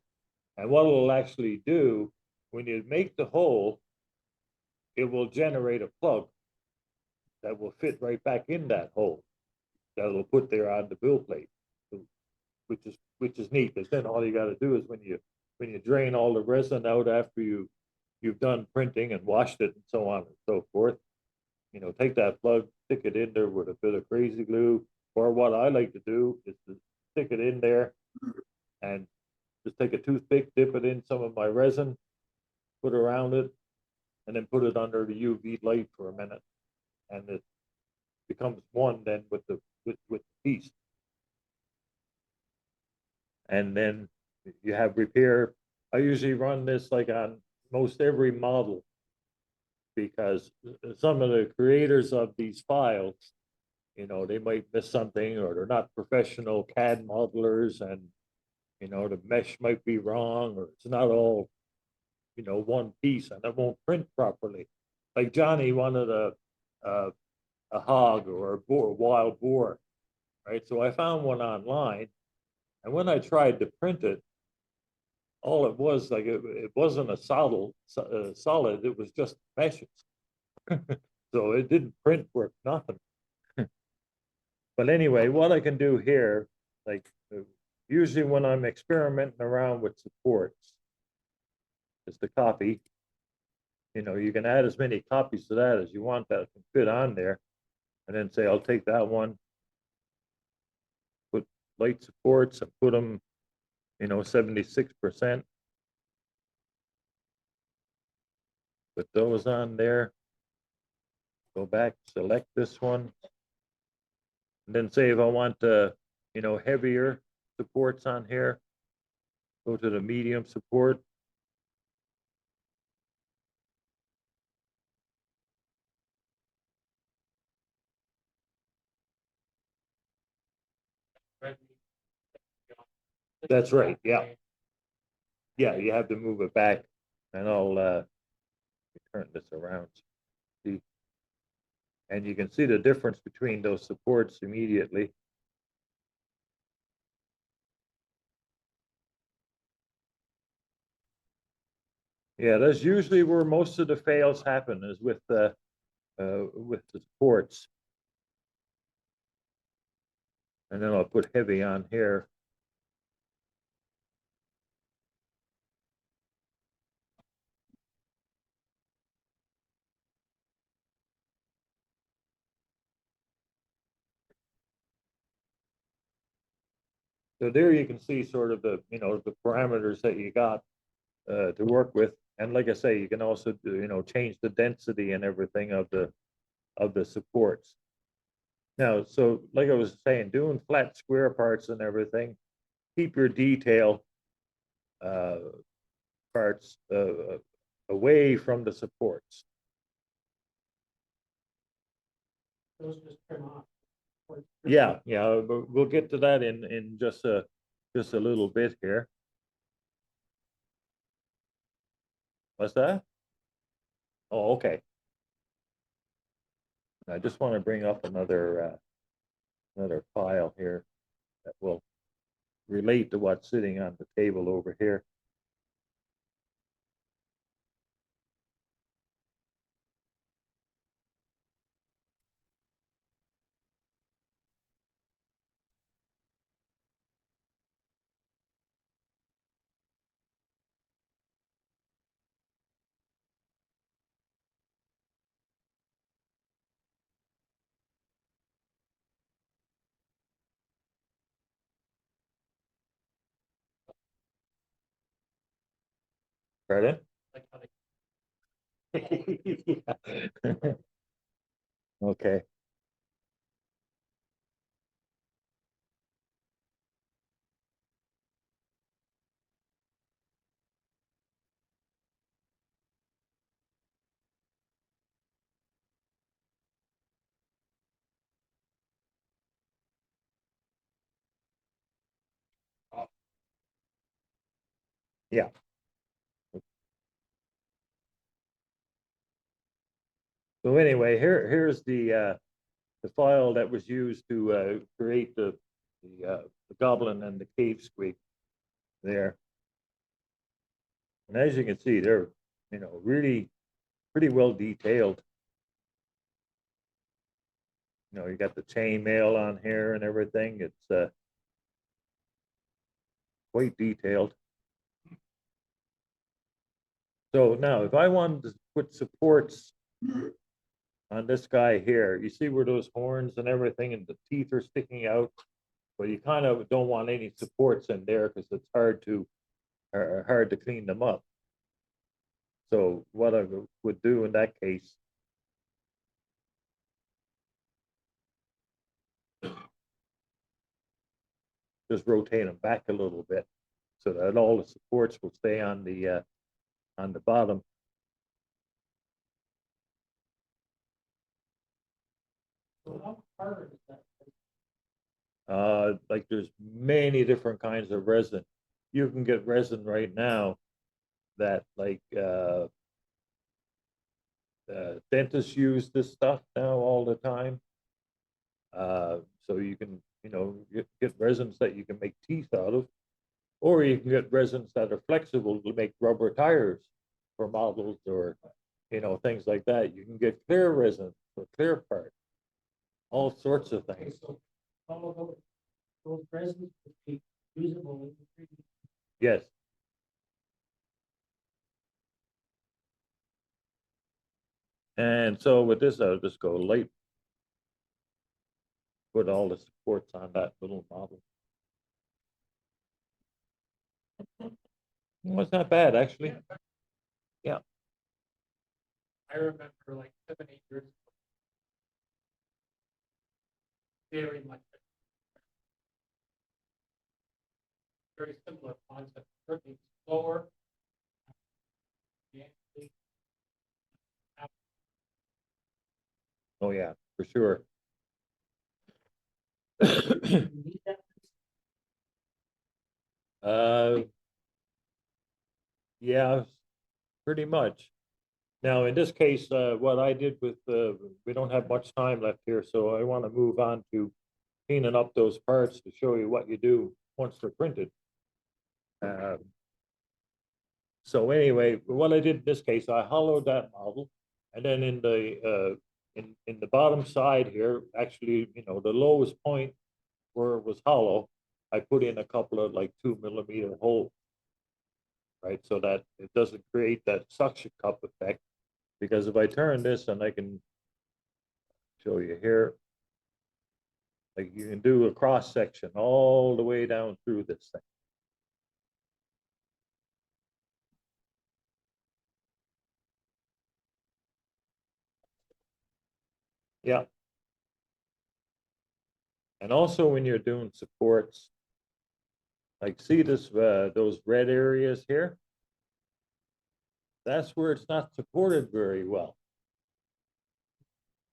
And what it'll actually do, when you make the hole, it will generate a plug that will fit right back in that hole that will put there on the bill plate, which is neat, because then all you got to do is when you drain all the resin out after you've done printing and washed it and so on and so forth, take that plug, stick it in there with a bit of crazy glue, or what I like to do is to stick it in there and just take a toothpick, dip it in some of my resin, put around it, and then put it under the UV light for a minute, and it becomes one then with the piece. And then you have repair. I usually run this like on most every model, because some of the creators of these files, they might miss something, or they're not professional CAD modelers, and the mesh might be wrong, or it's not all one piece, and it won't print properly. Like Johnny wanted a hog or a boar, wild boar, right? So I found one online, and when I tried to print it, all it was, like, it wasn't a solid, it was just meshes. So it didn't print worth nothing. But anyway, what I can do here, like, usually when I'm experimenting around with supports, is the copy. You can add as many copies to that as you want that can fit on there, and then say, I'll take that one, put light supports and put them, 76%. Put those on there. Go back, select this one. And then say if I want heavier supports on here, go to the medium support. That's right, yeah. Yeah, you have to move it back, and I'll turn this around. See, and you can see the difference between those supports immediately. Yeah, that's usually where most of the fails happen, is with the supports. And then I'll put heavy on here. So there you can see sort of the parameters that you got to work with. And like I say, you can also do, change the density and everything of the supports. Now, so like I was saying, doing flat square parts and everything, keep your detail parts away from the supports. Those just trim off. Yeah, but we'll get to that in just a little bit here. What's that? Oh, okay. I just want to bring up another file here that will relate to what's sitting on the table over here. Pardon? Okay. Yeah. So anyway, here's the file that was used to create the goblin and the cave squeak there. And as you can see, they're, you know, really pretty well detailed. You know, you got the chainmail on here and everything. It's quite detailed. So now if I wanted to put supports on this guy here, you see where those horns and everything and the teeth are sticking out, but you kind of don't want any supports in there because it's hard to clean them up. So what I would do in that case, just rotate them back a little bit so that all the supports will stay on the bottom. So how hard is that? Like there's many different kinds of resin. You can get resin right now that like dentists use this stuff now all the time. So you can, you know, get resins that you can make teeth out of, or you can get resins that are flexible to make rubber tires for models, or, you know, things like that. You can get clear resin for clear parts, all sorts of Okay, things. so all of those resins would be usable in the 3D. Yes. And so with this, I'll just go light. Put all the supports on that little model. Well, it's not bad, actually. Yeah. I remember like 7, 8 years ago. Very much. Very similar concept, working slower. Oh, yeah, for sure. Yeah, pretty much. Now, in this case, what I did with, we don't have much time left here, so I want to move on to cleaning up those parts to show you what you do once they're printed. So anyway, what I did in this case, I hollowed that model, and then in the bottom side here, actually, you know, the lowest point where it was hollow, I put in a couple of like 2mm holes, right? So that it doesn't create that suction cup effect. Because if I turn this, and I can show you here, like you can do a cross section all the way down through this thing. Yeah. And also when you're doing supports, like see this, those red areas here, that's where it's not supported very well.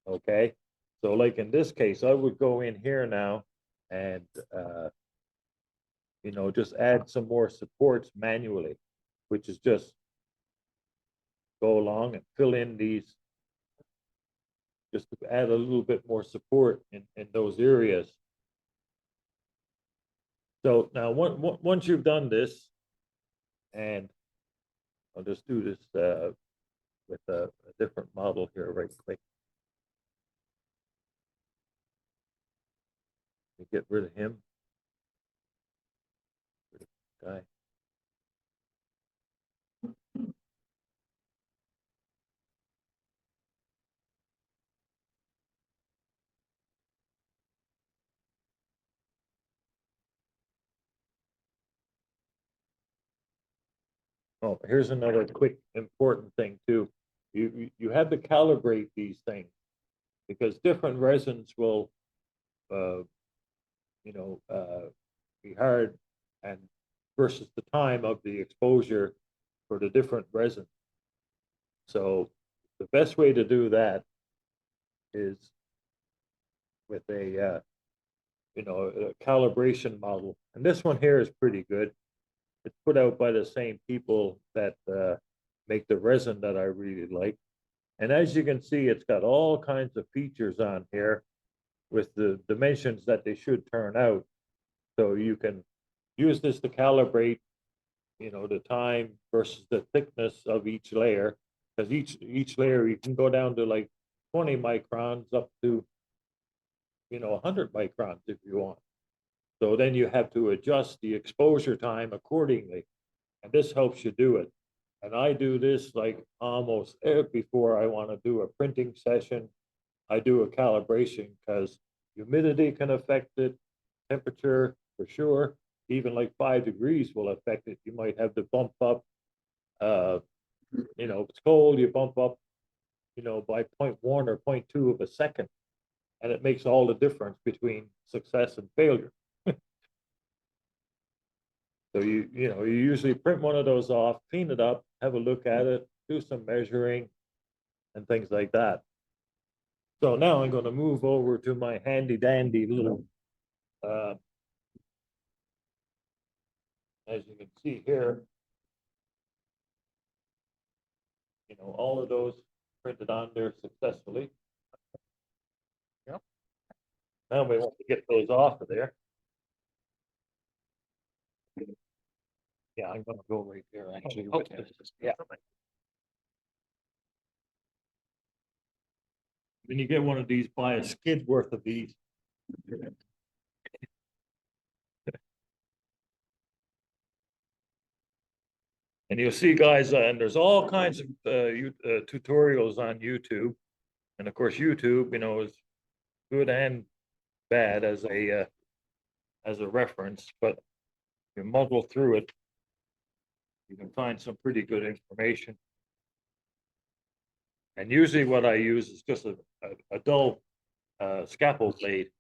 Okay, so like in this case, I would go in here now and, you know, just add some more supports manually, which is just go along and fill in these, just to add a little bit more support in those areas. So now, once you've done this, and I'll just do this with a different model here right quick. Get rid of him. Guy. Oh, here's another quick important thing too. You have to calibrate these things because different resins will, you know, be hard and versus the time of the exposure for the different resins. So the best way to do that is with a, you know, a calibration model. And this one here is pretty good. It's put out by the same people that make the resin that I really like. And as you can see, it's got all kinds of features on here with the dimensions that they should turn out. So you can use this to calibrate, the time versus the thickness of each layer. Because each layer, you can go down to like 20 microns up to, 100 microns if you want. So then you have to adjust the exposure time accordingly. And this helps you do it. And I do this like almost before I want to do a printing session. I do a calibration because humidity can affect it, temperature for sure. Even like 5 degrees will affect it. You might have to bump up, if it's cold, you bump up, by 0.1 or 0.2 of a second. And it makes all the difference between success and failure. So you usually print one of those off, clean it up, have a look at it, do some measuring and things like that. So now I'm going to move over to my handy dandy little, as you can see here, all of those printed on there successfully. Yep. Now we want to get those off of there. Yeah, I'm gonna go right there actually. with Okay. this. Yeah. When you get one of these, buy a skid worth of these. And you'll see, guys, and there's all kinds of tutorials on YouTube. And of course, YouTube, is good and bad as a reference, but you muddle through it, you can find some pretty good information. And usually what I use is just a dull scaffold blade.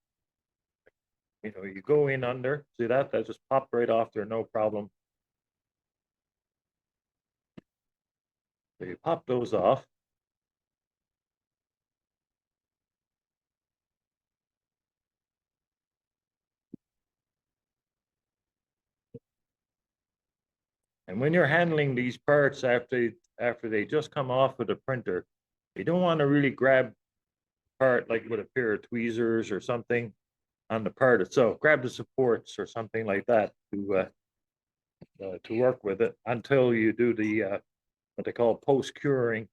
You go in under, see that just popped right off there, no problem. So you pop those off. And when you're handling these parts after they just come off of the printer, you don't want to really grab part like with a pair of tweezers or something on the part itself. Grab the supports or something like that to work with it until you do the what they call post curing.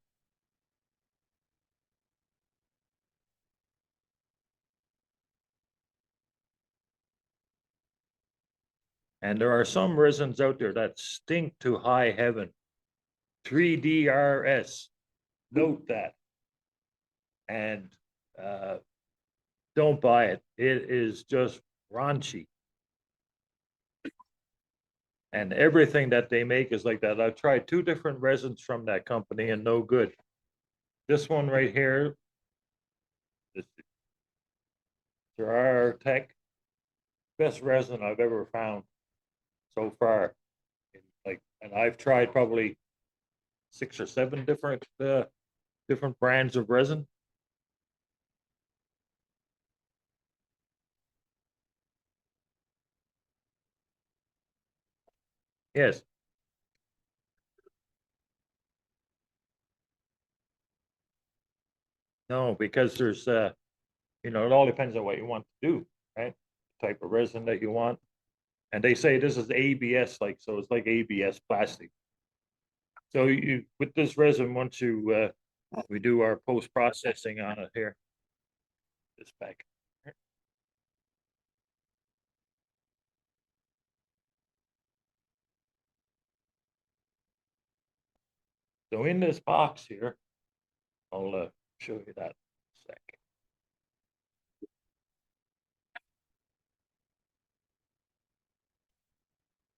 And there are some resins out there that stink to high heaven. 3DRS, note that. And don't buy it. It is just raunchy. And everything that they make is like that. I've tried 2 different resins from that company and no good. This one right here, this Gerard Tech, best resin I've ever found so far. And I've tried probably 6 or 7 different brands of resin. Yes. No, because there's it all depends on what you want to do, right? The type of resin that you want. And they say this is ABS, so it's like ABS plastic. So with this resin, once we do our post processing on it here, this back. So in this box here, I'll show you that in a sec.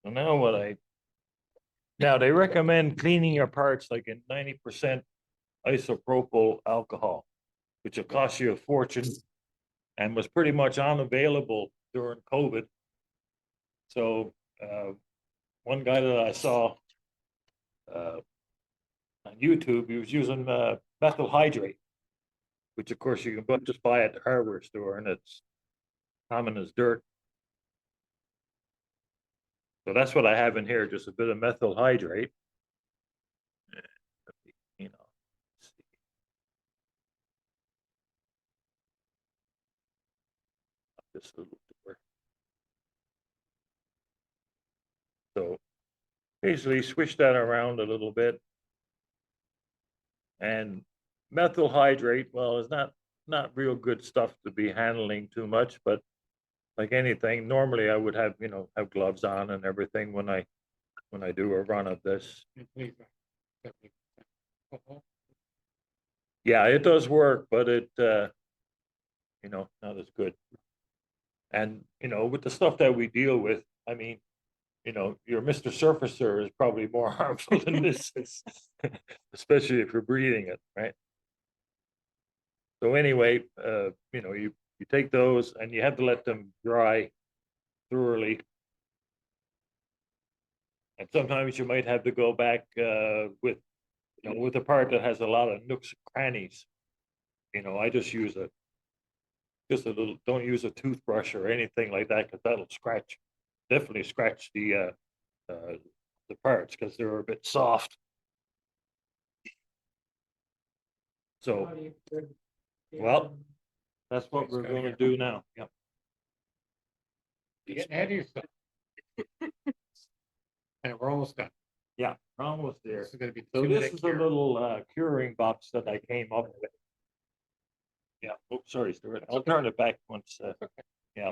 So now they recommend cleaning your parts like in 90% isopropyl alcohol, which will cost you a fortune and was pretty much unavailable during COVID. So one guy that I saw on YouTube, he was using methyl hydrate, which of course you can just buy at the hardware store, and it's common as dirt. So that's what I have in here, just a bit of methyl hydrate. this little door. So basically switch that around a little bit. And methyl hydrate, well, it's not real good stuff to be handling too much, but like anything, normally I would have, have gloves on and everything when I do a run of this. Yeah, it does work, but it, not as good. And, with the stuff that we deal with, I mean, your Mr. Surfacer is probably more harmful than this is, especially if you're breathing it, right? So anyway, you take those and you have to let them dry thoroughly. And sometimes you might have to go back with a part that has a lot of nooks and crannies. I just use a little, don't use a toothbrush or anything like that, because that'll definitely scratch the parts, because they're a bit soft. So, well, that's what we're going to do now. Yep. You're getting ahead of yourself. And we're almost done. Yeah, we're almost there. This is gonna be So 2 this minute is a little curing box that I came up with. Yeah, oops, sorry, Stuart. I'll turn it back once. Yeah,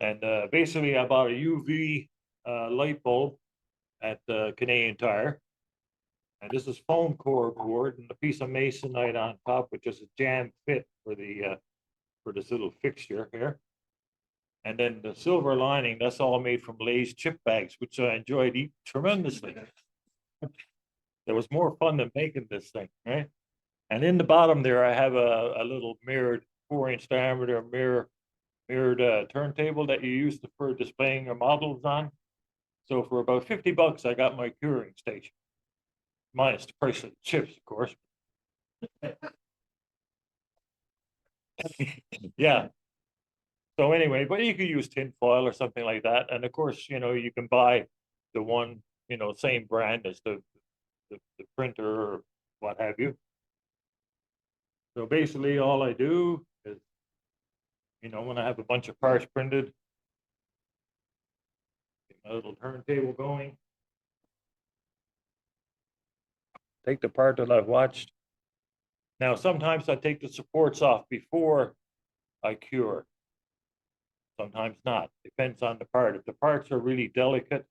and basically I bought a UV light bulb at Canadian Tire. And this is foam core board and a piece of masonite on top with just a jam fit for this little fixture here. And then the silver lining, that's all made from Lay's chip bags, which I enjoyed eating tremendously. It was more fun than making this thing, right? And in the bottom there, I have a little mirrored 4-inch diameter mirrored turntable that you use for displaying your models on. So for about 50 bucks, I got my curing station. Minus the price of the chips, of course. Yeah. So anyway, but you could use tin foil or something like that. And of course, you can buy the one, same brand as the printer or what have you. So basically all I do is, when I have a bunch of parts printed, get my little turntable going. Take the part that I've watched. Now, sometimes I take the supports off before I cure. Sometimes not, depends on the part. If the parts are really delicate,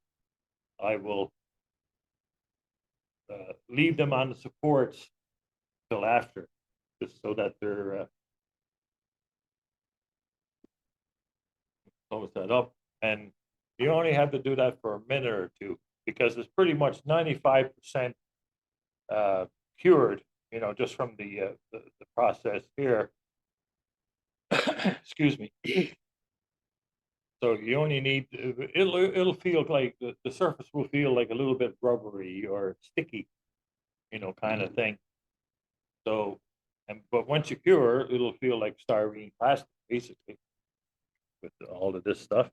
I will leave them on the supports till after, just so that they're close that up. And you only have to do that for a minute or two, because it's pretty much 95% cured, just from the process here. Excuse me. So you only need, it'll feel like the surface will feel like a little bit rubbery or sticky, kind of thing. So, but once you cure, it'll feel like styrene plastic, basically, with all of this stuff.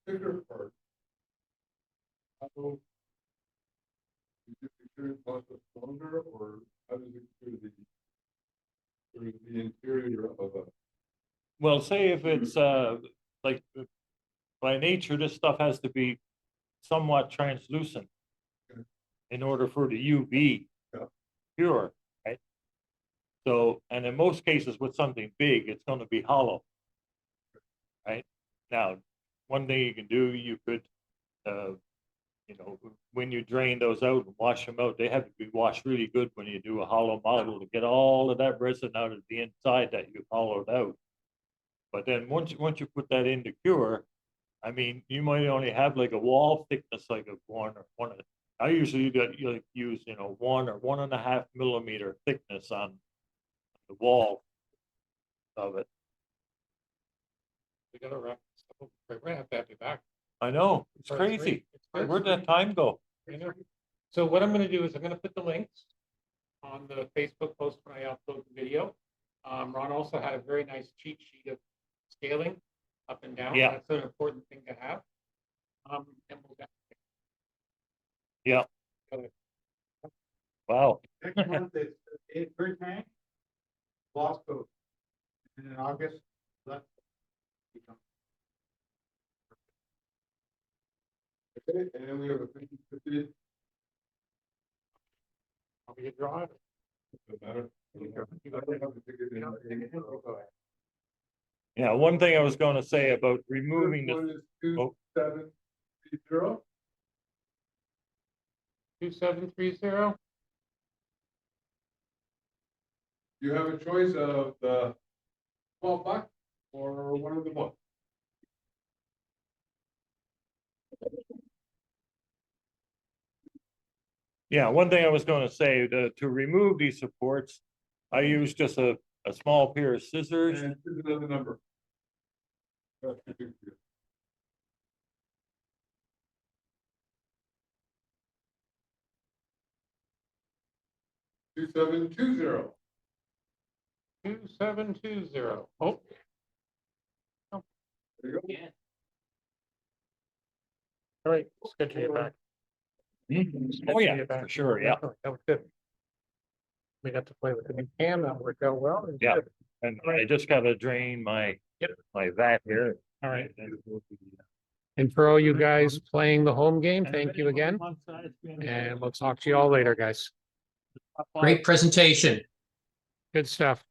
Bigger part. How is it the curing process longer, or how does it cure the interior of a? Well, say if it's like by nature, this stuff has to be somewhat translucent in order for the UV cure, right? So, and in most cases with something big, it's going to be hollow, right? Now, one thing you can do, you could, when you drain those out and wash them out, they have to be washed really good when you do a hollow model to get all of that resin out of the inside that you hollowed out. But then once you put that into cure, I mean, you might only have like a wall thickness, like a I usually use 1 or 1.5 millimeter thickness on the wall of it. We gotta wrap this up. We're gonna have to have you back. I know, it's Or crazy. three. Where'd that time go? I know. So what I'm gonna do is I'm gonna put the links on the Facebook post when I upload the video. Ron also had a very nice cheat sheet of scaling up and down. Yeah. That's an important thing to have. And we'll get. Yeah. Wow. Next month is per tank, loss code. And in August, that becomes Okay, and then we have a 50/50. I'll be a driver. Doesn't matter. You don't have to take it in. Yeah, one thing I was gonna say about removing First the, one is two oh. seven three zero. 2730. You have a choice of the $12 or one of the books. yeah, one thing I was gonna say, to remove these supports, I use just a small pair of scissors. And here's another number. 2720. 2720. Oh, There you go. Yeah. all right, it's good to get back. Oh, yeah, for sure, yeah. That was good. We got to play with the new cam, that worked out well. It was Yeah. good. And I just gotta drain my vat here. All right. And for all you guys playing the home game, thank you again. And we'll talk to you all later, guys. Great presentation. Good stuff.